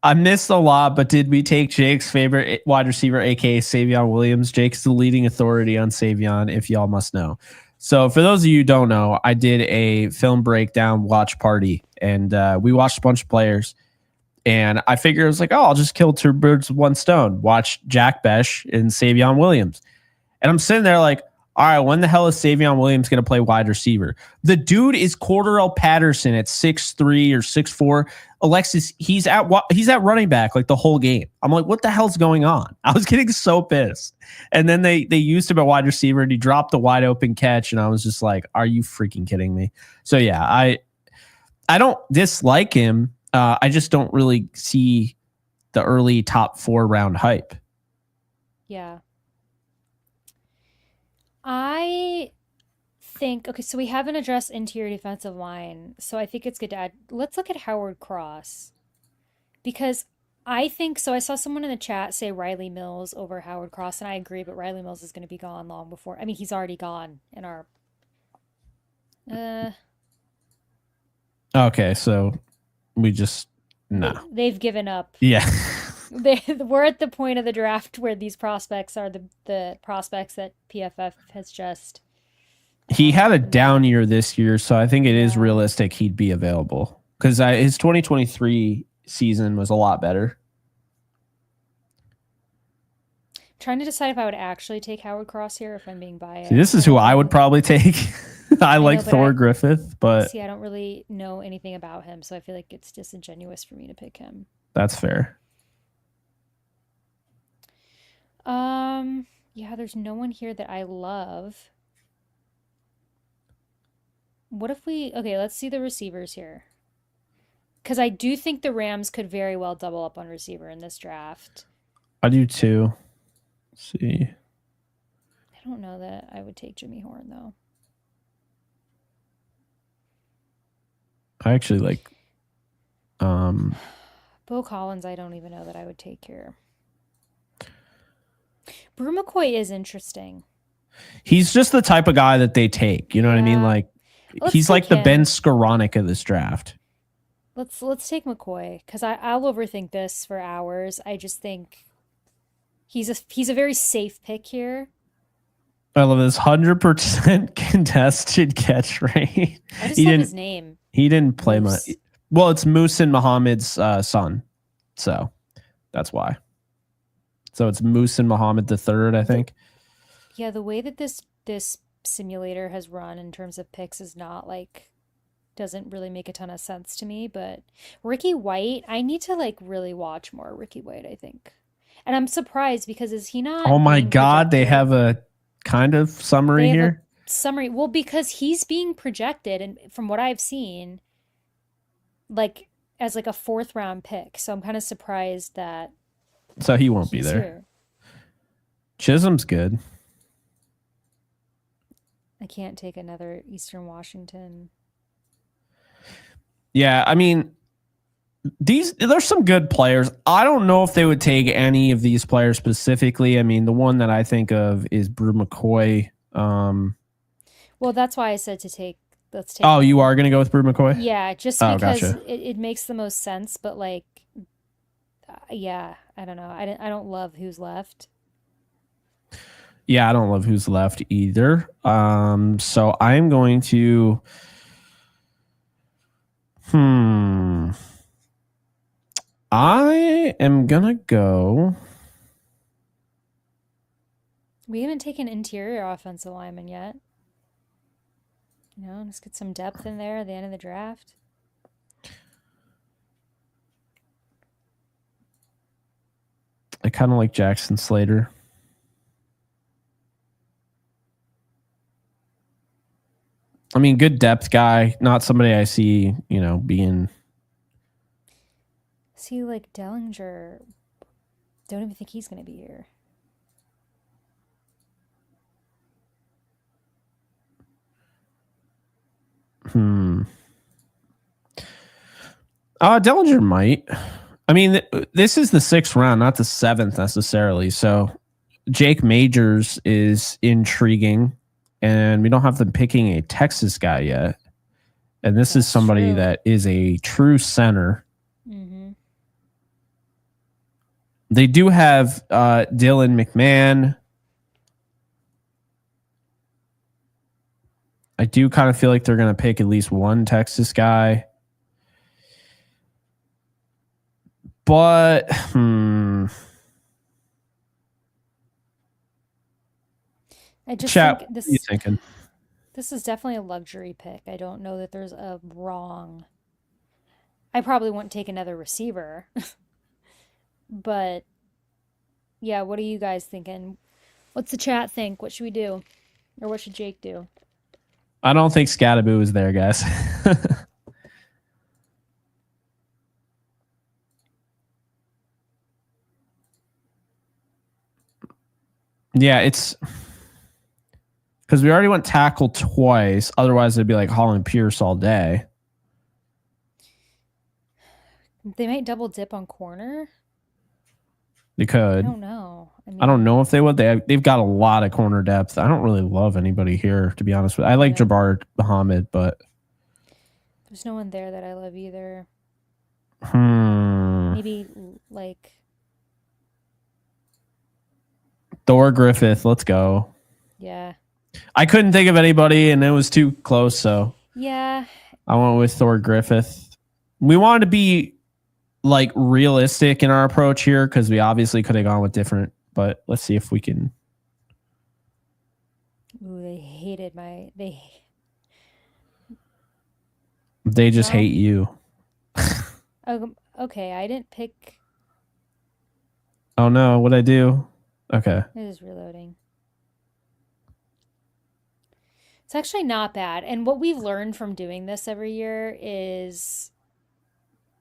I missed a lot, but did we take Jake's favorite wide receiver, aka Savion Williams? Jake's the leading authority on Savion, if y'all must know. So for those of you who don't know, I did a film breakdown watch party, and we watched a bunch of players. And I figured it was like, oh, I'll just kill 2 birds with 1 stone. Watch Jack Besh and Savion Williams. And I'm sitting there like, all right, when the hell is Savion Williams going to play wide receiver? The dude is Cordarrelle Patterson at 6'3" or 6'4". Alexis, he's at running back like the whole game. I'm like, what the hell's going on? I was getting so pissed. And then they used him at wide receiver and he dropped the wide open catch. And I was just like, are you freaking kidding me? So yeah, I don't dislike him. I just don't really see the early top 4 round hype. Yeah. I think, okay, so we haven't addressed interior defensive line, so I think it's good to add. Let's look at Howard Cross. Because I think, so I saw someone in the chat say Riley Mills over Howard Cross, and I agree, but Riley Mills is going to be gone long before. I mean, he's already gone in our... Okay, so we just... No. They've given up. Yeah. We're at the point of the draft where these prospects are the prospects that PFF has just. He had a down year this year, so I think it is realistic he'd be available because his 2023 season was a lot better. trying to decide if I would actually take Howard Cross here, if I'm being biased. See, this is who I would probably take. I like Thor Griffith, but see, I don't really know anything about him, so I feel like it's disingenuous for me to pick him. That's fair. Yeah, there's no one here that I love. What if okay, let's see the receivers here. Because I do think the Rams could very well double up on receiver in this draft. I do too. Let's see. I don't know that I would take Jimmy Horn, though. I actually like Bo Collins, I don't even know that I would take here. Brew McCoy is interesting. He's just the type of guy that they take. You know what I mean? Like, he's like the Ben Skoranek of this draft. Let's take McCoy, because I'll overthink this for hours. I just think he's a very safe pick here. I love this 100% contested catch rate. I just love his name. He didn't play much. Well, it's Muhsin Muhammad's son, so that's why. So it's Muhsin Muhammad III, I think. Yeah, the way that this simulator has run in terms of picks is not like, doesn't really make a ton of sense to me. But Ricky White, I need to like really watch more Ricky White, I think. And I'm surprised because is he not? Oh my God, they have a kind of summary here. Summary. Well, because he's being projected, and from what I've seen, like as like a 4th round pick. So I'm kind of surprised that. So he won't be there. Here. Chisholm's good. I can't take another Eastern Washington. Yeah, I mean, there's some good players. I don't know if they would take any of these players specifically. I mean, the one that I think of is Brew McCoy. Well, that's why I said to take. Let's take. Oh, him. You are going to go with Brew McCoy? Yeah, just because it makes the most sense. But like, yeah, I don't know. I don't love who's left. Yeah, I don't love who's left either. So I'm going to. I am gonna go. We haven't taken interior offensive lineman yet. You know, let's get some depth in there at the end of the draft. I kind of like Jackson Slater. I mean, good depth guy, not somebody I see, being. See, like Dellinger, don't even think he's going to be here. Dellinger might. I mean, this is the 6th round, not the 7th necessarily. So Jake Majors is intriguing, and we don't have them picking a Texas guy yet. And this is somebody that is a true center. Mm-hmm. They do have Dylan McMahon. I do kind of feel like they're going to pick at least one Texas guy. But, I just think this, what are you thinking? This is definitely a luxury pick. I don't know that there's a wrong. I probably won't take another receiver. But, yeah, what are you guys thinking? What's the chat think? What should we do? Or what should Jake do? I don't think Scattaboo is there, guys. Yeah, it's because we already went tackle twice. Otherwise, it'd be like Holland Pierce all day. They might double dip on corner. They could. I don't know. I don't know if they would. They've got a lot of corner depth. I don't really love anybody here, to be honest with you. I like Jabbar Muhammad, but there's no one there that I love either. Maybe like Thor Griffith. Let's go. Yeah. I couldn't think of anybody, and it was too close, so yeah. I went with Thor Griffith. We wanted to be like realistic in our approach here because we obviously could have gone with different but let's see if we can. Ooh, they hated They just hate you. Oh, okay, I didn't pick. Oh no, what'd I do? Okay. It is reloading. It's actually not bad. And what we've learned from doing this every year is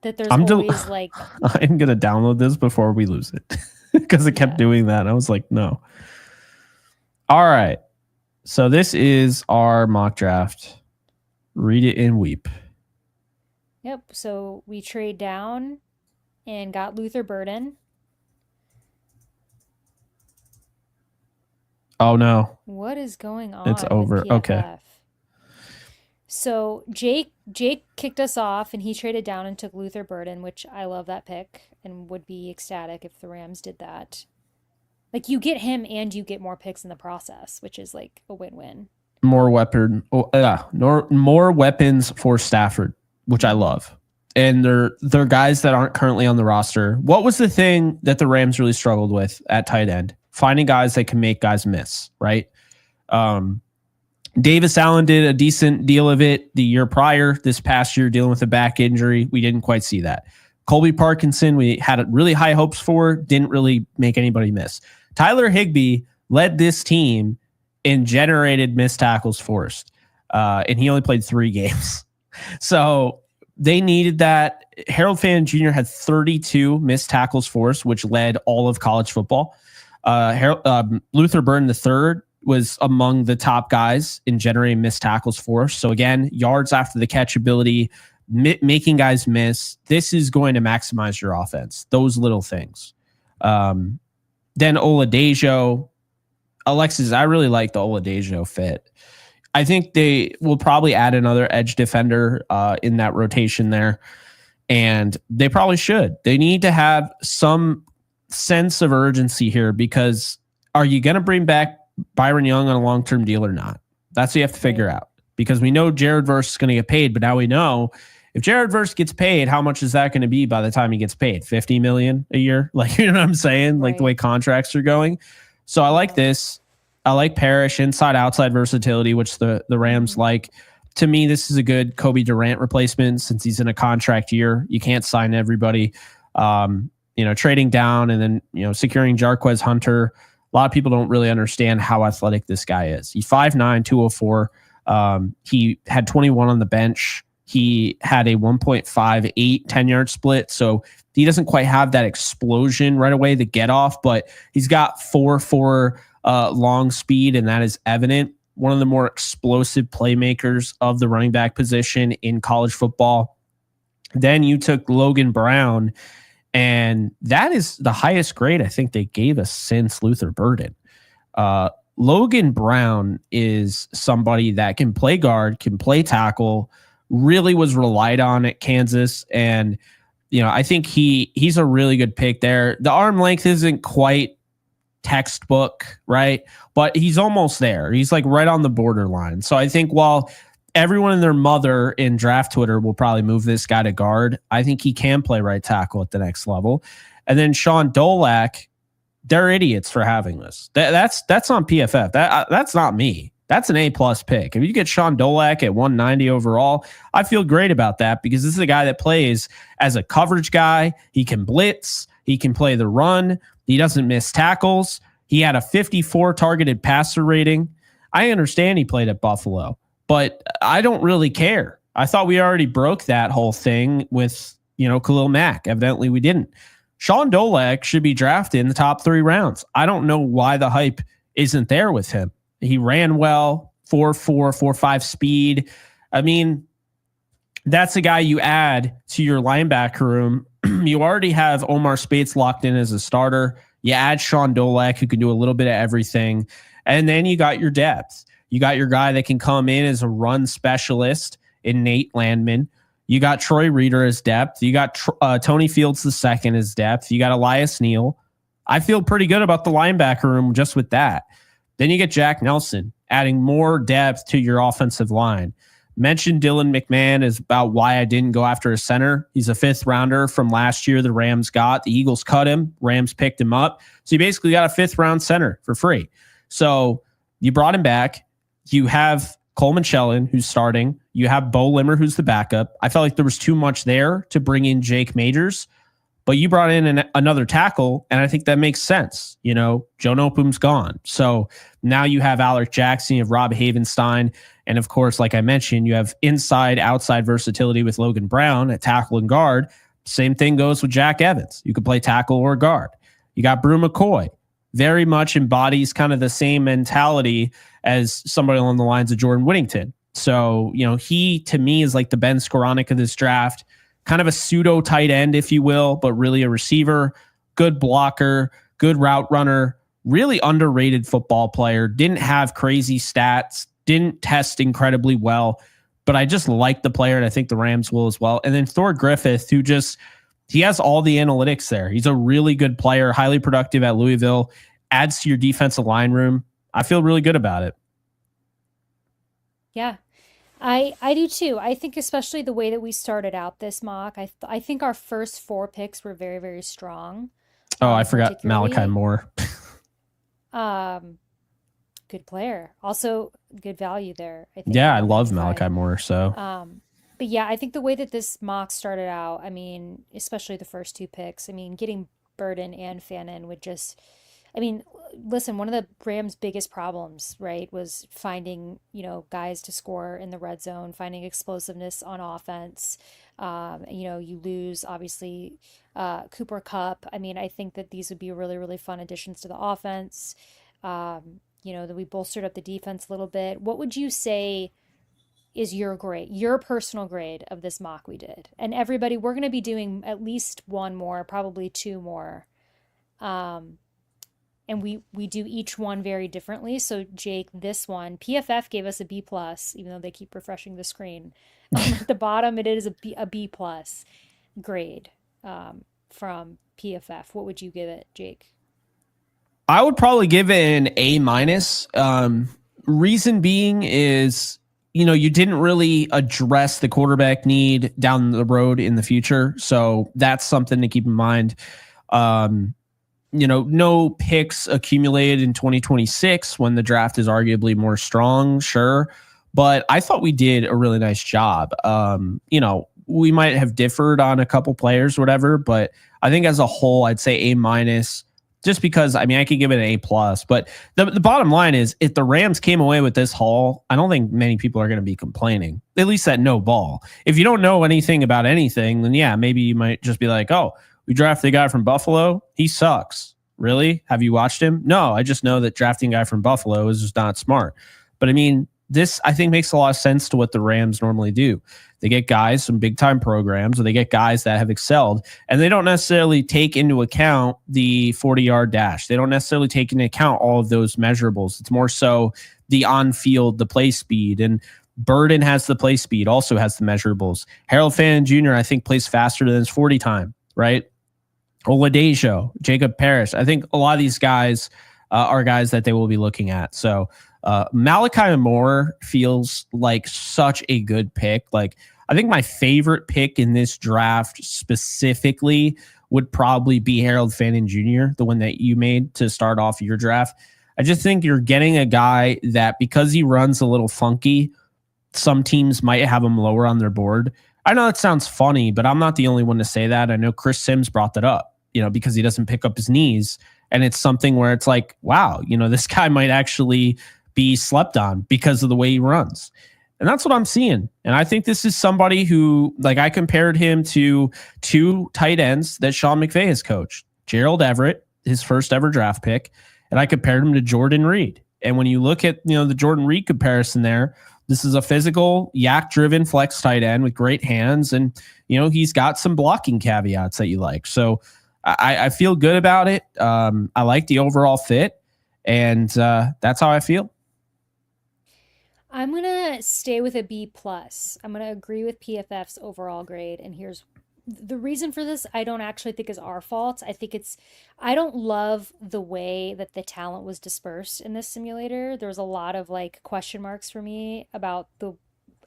that there's always like... I'm going to download this before we lose it because it kept doing that. And I was like, no. All right. So this is our mock draft. Read it and weep. Yep. So we trade down and got Luther Burden. Oh no. What is going on? It's over. Okay. So Jake kicked us off and he traded down and took Luther Burden, which I love that pick and would be ecstatic if the Rams did that. Like, you get him and you get more picks in the process, which is like a win-win. More weapons for Stafford, which I love. And they're guys that aren't currently on the roster. What was the thing that the Rams really struggled with at tight end? Finding guys that can make guys miss, right? Davis Allen did a decent deal of it the year prior. This past year, dealing with a back injury, we didn't quite see that. Colby Parkinson, we had really high hopes for, didn't really make anybody miss. Tyler Higbee led this team and generated missed tackles forced, and he only played 3 games. So they needed that. Harold Fannin Jr. had 32 missed tackles forced, which led all of college football. Luther Burden III was among the top guys in generating missed tackles forced. So again, yards after the catch ability, making guys miss. This is going to maximize your offense. Those little things. Then Oladejo. Alexis, I really like the Oladejo fit. I think they will probably add another edge defender in that rotation there. And they probably should. They need to have some sense of urgency here, because are you going to bring back Byron Young on a long-term deal or not? That's what you have to figure out, because we know Jared Verse is going to get paid, but now we know if Jared Verse gets paid, how much is that going to be by the time he gets paid? $50 million a year? Like, you know what I'm saying? Like the way contracts are going. So I like this. I like Parrish inside outside versatility, which the Rams like. To me, this is a good Kobe Durant replacement since he's in a contract year. You can't sign everybody. Trading down and then, securing Jarquez Hunter. A lot of people don't really understand how athletic this guy is. He's 5'9", 204. He had 21 on the bench. He had a 1.58 10-yard split. So he doesn't quite have that explosion right away, the get off, but he's got 4.4 long speed, and that is evident. One of the more explosive playmakers of the running back position in college football. Then you took Logan Brown, and that is the highest grade I think they gave us since Luther Burden. Logan Brown is somebody that can play guard, can play tackle, really was relied on at Kansas. And, I think he's a really good pick there. The arm length isn't quite textbook, right? But he's almost there. He's like right on the borderline. So I think while everyone and their mother in draft Twitter will probably move this guy to guard, I think he can play right tackle at the next level. And then Sean Dolak, they're idiots for having this. That's on PFF. That's not me. That's an A+ pick. If you get Sean Dolak at 190 overall, I feel great about that, because this is a guy that plays as a coverage guy. He can blitz. He can play the run. He doesn't miss tackles. He had a 54 targeted passer rating. I understand he played at Buffalo, but I don't really care. I thought we already broke that whole thing with, Khalil Mack. Evidently we didn't. Sean Dolak should be drafted in the top 3 rounds. I don't know why the hype isn't there with him. He ran well, 4.4, 4.5 speed. I mean, that's a guy you add to your linebacker room. You already have Omar Speights locked in as a starter. You add Sean Dolak, who can do a little bit of everything. And then you got your depth. You got your guy that can come in as a run specialist in Nate Landman. You got Troy Reader as depth. You got Tony Fields II as depth. You got Elias Neal. I feel pretty good about the linebacker room just with that. Then you get Jack Nelson, adding more depth to your offensive line. Mentioned Dylan McMahon is about why I didn't go after a center. He's a 5th rounder from last year. The Rams got the Eagles cut him. Rams picked him up. So you basically got a 5th round center for free. So you brought him back. You have Coleman Shellen, who's starting. You have Bo Limmer, who's the backup. I felt like there was too much there to bring in Jake Majors, but you brought in another tackle, and I think that makes sense. You know, Joe Nopum's gone. So now you have Alec Jackson, you have Rob Havenstein, and of course, like I mentioned, you have inside, outside versatility with Logan Brown at tackle and guard. Same thing goes with Jack Evans. You could play tackle or guard. You got Brew McCoy. Very much embodies kind of the same mentality as somebody along the lines of Jordan Whittington. So, you know, he to me is like the Ben Skoranek of this draft, kind of a pseudo tight end, if you will, but really a receiver, good blocker, good route runner, really underrated football player, didn't have crazy stats, didn't test incredibly well, but I just like the player, and I think the Rams will as well. And then Thor Griffith, who just, he has all the analytics there. He's a really good player, highly productive at Louisville, adds to your defensive line room. I feel really good about it. Yeah, I do too. I think especially the way that we started out this mock, I think our first 4 picks were very, very strong. Oh, I forgot Malachi Moore. Good player. Also good value there. I think. Yeah, I love Malachi Moore. So but yeah, I think the way that this mock started out, I mean, especially the first 2 picks, I mean, getting Burden and Fannin would just, I mean, listen, one of the Rams' biggest problems, right, was finding, you know, guys to score in the red zone, finding explosiveness on offense. You know, you lose, obviously, Cooper Kupp. I mean, I think that these would be really, really fun additions to the offense. You know, that we bolstered up the defense a little bit. What would you say is your grade, your personal grade of this mock we did? And everybody, we're going to be doing at least 1 more, probably 2 more. And we do each one very differently. So Jake, this one, PFF gave us a B plus, even though they keep refreshing the screen. At the bottom, it is a B plus grade from PFF. What would you give it, Jake? I would probably give it an A minus. Reason being is, you know, you didn't really address the quarterback need down the road in the future. So that's something to keep in mind. You know, no picks accumulated in 2026 when the draft is arguably more strong, sure. But I thought we did a really nice job. You know, we might have differed on a couple players or whatever, but I think as a whole, I'd say A minus, just because, I mean, I could give it an A plus. But the bottom line is, if the Rams came away with this haul, I don't think many people are going to be complaining, at least at no ball. If you don't know anything about anything, then yeah, maybe you might just be like, oh, we drafted a guy from Buffalo. He sucks. Really? Have you watched him? No, I just know that drafting a guy from Buffalo is just not smart. But I mean, this I think makes a lot of sense to what the Rams normally do. They get guys from big time programs, or they get guys that have excelled, and they don't necessarily take into account the 40-yard dash. They don't necessarily take into account all of those measurables. It's more so the on-field, the play speed, and Burden has the play speed, also has the measurables. Harold Fannin Jr., I think, plays faster than his 40 time, right? Oladejo, Jacob Parrish. I think a lot of these guys are guys that they will be looking at. So Malachi Moore feels like such a good pick. Like, I think my favorite pick in this draft specifically would probably be Harold Fannin Jr., the one that you made to start off your draft. I just think you're getting a guy that, because he runs a little funky, some teams might have him lower on their board. I know it sounds funny, but I'm not the only one to say that. I know Chris Sims brought that up, you know, because he doesn't pick up his knees. And it's something where it's like, wow, you know, this guy might actually be slept on because of the way he runs. And that's what I'm seeing. And I think this is somebody who, like, I compared him to 2 tight ends that Sean McVay has coached. Gerald Everett, his first ever draft pick, and I compared him to Jordan Reed. And when you look at, you know, the Jordan Reed comparison there, this is a physical, yak-driven flex tight end with great hands, and, you know, he's got some blocking caveats that you like. So I feel good about it. I like the overall fit, and that's how I feel. I'm going to stay with a B plus. I'm going to agree with PFF's overall grade. And here's the reason for this. I don't actually think is our fault. I think I don't love the way that the talent was dispersed in this simulator. There was a lot of like question marks for me about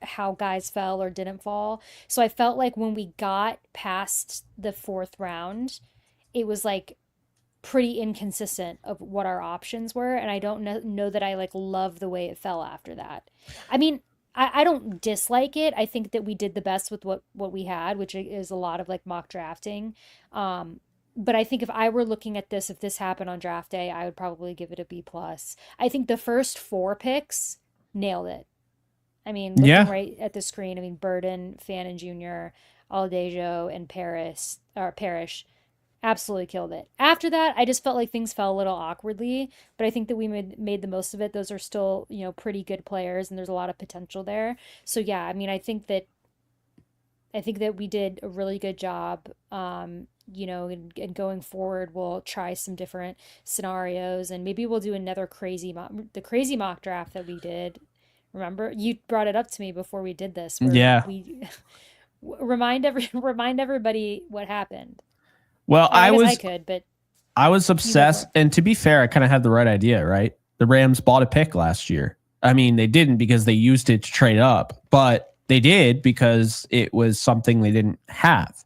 how guys fell or didn't fall. So I felt like when we got past the fourth round, it was like pretty inconsistent of what our options were, and I don't know that I like love the way it fell after that. I mean, I don't dislike it. I think that we did the best with what we had, which is a lot of like mock drafting. Um, but I think if I were looking at this, if this happened on draft day, I would probably give it a B plus. I think the first four picks nailed it. I mean, looking Yeah. right at the screen, I mean, Burden, Fannin Jr., Aldejo, and Parrish absolutely killed it. After that, I just felt like things fell a little awkwardly, but I think that we made the most of it. Those are still, pretty good players and there's a lot of potential there. So yeah, I mean, I think that we did a really good job. And going forward, we'll try some different scenarios and maybe we'll do another the crazy mock draft that we did. Remember, you brought it up to me before we did this, where Yeah. we remind everybody what happened. Well, Or I guess I could, but I was you go obsessed, for and to be fair, I kind of had the right idea, right? The Rams bought a pick last year. I mean, they didn't because they used it to trade up, but they did because it was something they didn't have.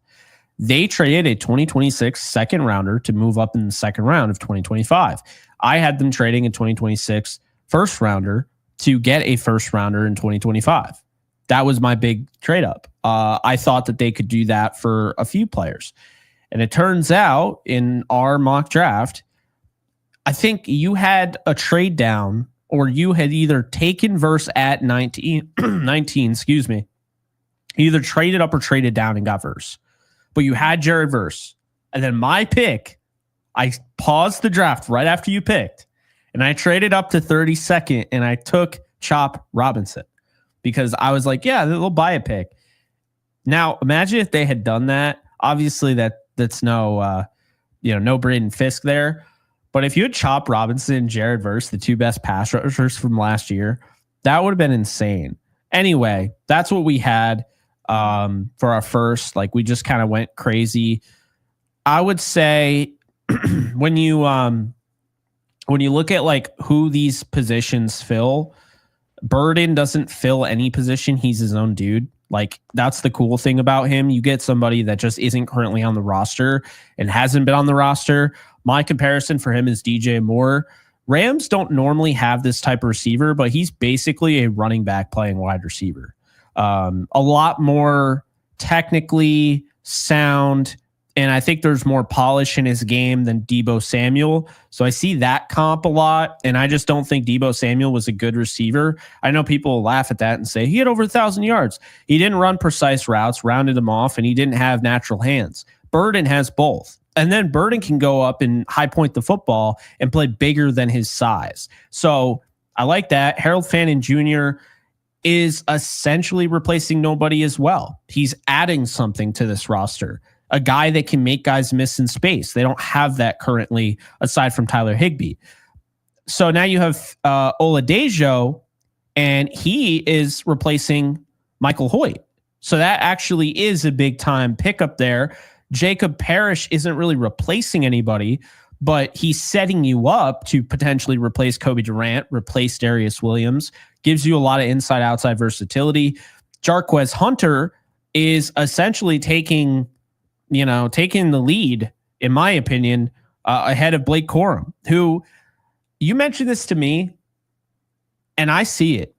They traded a 2026 second rounder to move up in the second round of 2025. I had them trading a 2026 first rounder to get a first rounder in 2025. That was my big trade up. I thought that they could do that for a few players. And it turns out in our mock draft, I think you had a trade down or you had either taken Verse at 19, 19, excuse me. You either traded up or traded down and got Verse. But you had Jared Verse. And then my pick, I paused the draft right after you picked. And I traded up to 32nd and I took Chop Robinson because I was like, yeah, they'll buy a pick. Now, imagine if they had done that. Obviously, that's no, no Braden Fisk there. But if you had Chop Robinson and Jared Verse, the two best pass rushers from last year, that would have been insane. Anyway, that's what we had for our first. Like, we just kind of went crazy. I would say when you look at like who these positions fill, Burden doesn't fill any position. He's his own dude. Like, that's the cool thing about him. You get somebody that just isn't currently on the roster and hasn't been on the roster. My comparison for him is DJ Moore. Rams don't normally have this type of receiver, but he's basically a running back playing wide receiver. A lot more technically sound, and I think there's more polish in his game than Deebo Samuel. So I see that comp a lot, and I just don't think Deebo Samuel was a good receiver. I know people will laugh at that and say, he had over 1,000 yards. He didn't run precise routes, rounded them off, and he didn't have natural hands. Burden has both. And then Burden can go up and high point the football and play bigger than his size. So I like that. Harold Fannin Jr. is essentially replacing nobody as well. He's adding something to this roster. A guy that can make guys miss in space. They don't have that currently aside from Tyler Higbee. So now you have Oladejo, and he is replacing Michael Hoyt. So that actually is a big time pickup there. Jacob Parrish isn't really replacing anybody, but he's setting you up to potentially replace Kobe Durant, replace Darius Williams, gives you a lot of inside-outside versatility. Jarquez Hunter is essentially taking the lead, in my opinion, ahead of Blake Corum, who you mentioned this to me, and I see it.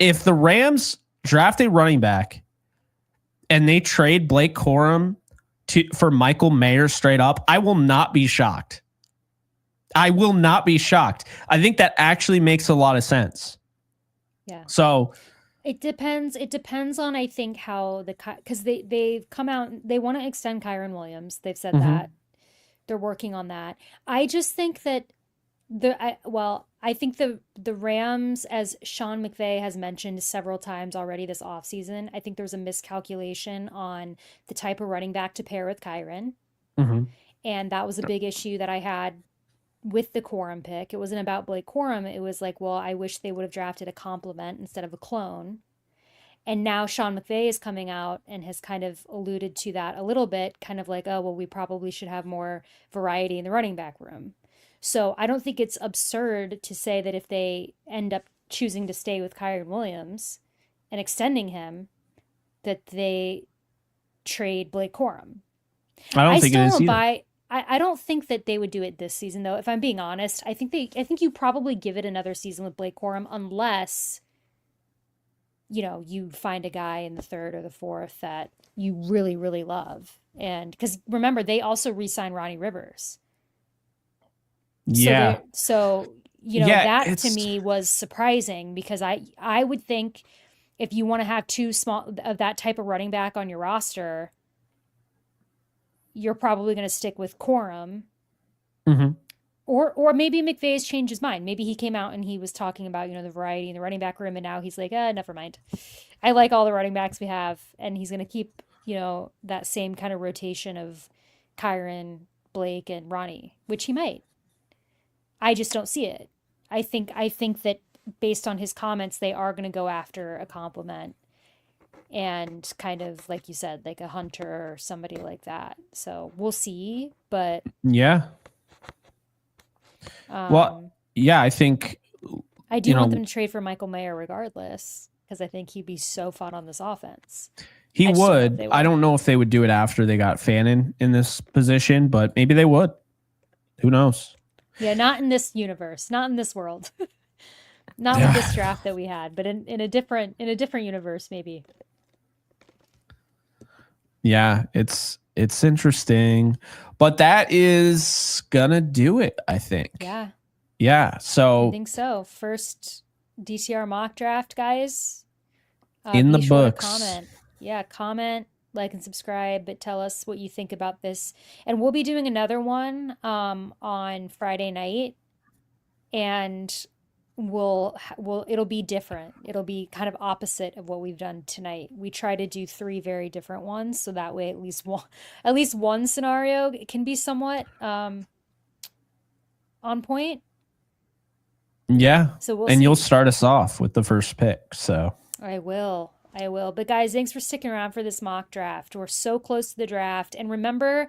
If the Rams draft a running back and they trade Blake Corum for Michael Mayer straight up, I will not be shocked. I will not be shocked. I think that actually makes a lot of sense. Yeah. So it depends. It depends on, I think, how because they've come out. They want to extend Kyron Williams. They've said that they're working on that. I just think that I think the Rams, as Sean McVay has mentioned several times already this offseason, I think there was a miscalculation on the type of running back to pair with Kyron. And that was a big issue that I had with the Corum pick. It wasn't about Blake Corum. It was like, well, I wish they would have drafted a complement instead of a clone. And now Sean McVay is coming out and has kind of alluded to that a little bit, kind of like, oh, well, we probably should have more variety in the running back room. So I don't think it's absurd to say that if they end up choosing to stay with Kyron Williams, and extending him, that they trade Blake Corum. I don't I think it still is don't either. buy. I don't think that they would do it this season, though. If I'm being honest, I think you probably give it another season with Blake Corum, unless you find a guy in the third or the fourth that you really, really love. And because remember, they also re-signed Ronnie Rivers. So Yeah. there, so Yeah, that to it's me was surprising, because I would think if you want to have two small of that type of running back on your roster, you're probably going to stick with Corum. mhm. Or maybe McVay's changed his mind. Maybe he came out and he was talking about, the variety in the running back room, and now he's like, never mind. I like all the running backs we have, and he's going to keep, that same kind of rotation of Kyron, Blake, and Ronnie, which he might. I just don't see it. I think that based on his comments, they are going to go after a compliment, and kind of like you said, like a Hunter or somebody like that. So we'll see, but Yeah. Well, um yeah, I think I you do want know them to trade for Michael Mayer regardless, because I think he'd be so fun on this offense. he I just don't know if would. they I will. don't know if they would do it after they got Fannin in this position, but maybe they would. Who knows? Yeah, not in this universe, not in this world, not with this Yeah. draft that we had, but in a different universe maybe. Yeah, it's interesting. But that is gonna do it, I think. Yeah, Yeah. I So think so. First DTR mock draft, guys. in the Be sure to books. comment. Yeah, comment, like, and subscribe, but tell us what you think about this. And we'll be doing another one on Friday night, and it'll be different. It'll be kind of opposite of what we've done tonight. We try to do three very different ones, so that way at least one scenario can be somewhat on point. Yeah. So we'll And you'll see. start us off with the first pick. So I will. I will. But guys, thanks for sticking around for this mock draft. We're so close to the draft. And remember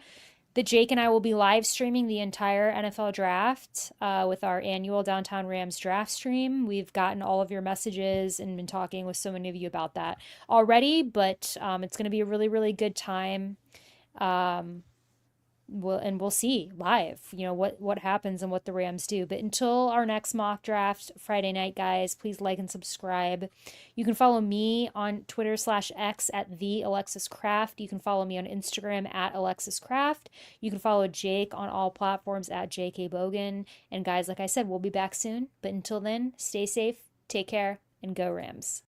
that Jake and I will be live streaming the entire NFL draft with our annual Downtown Rams draft stream. We've gotten all of your messages and been talking with so many of you about that already, but it's going to be a really, really good time. Um, we'll see live, what happens and what the Rams do. But until our next mock draft Friday night, guys, please like and subscribe. You can follow me on Twitter/X at the Alexis Craft. You can follow me on Instagram at Alexis Craft. You can follow Jake on all platforms at JK Bogan. And guys, like I said, we'll be back soon. But until then, stay safe, take care, and go Rams.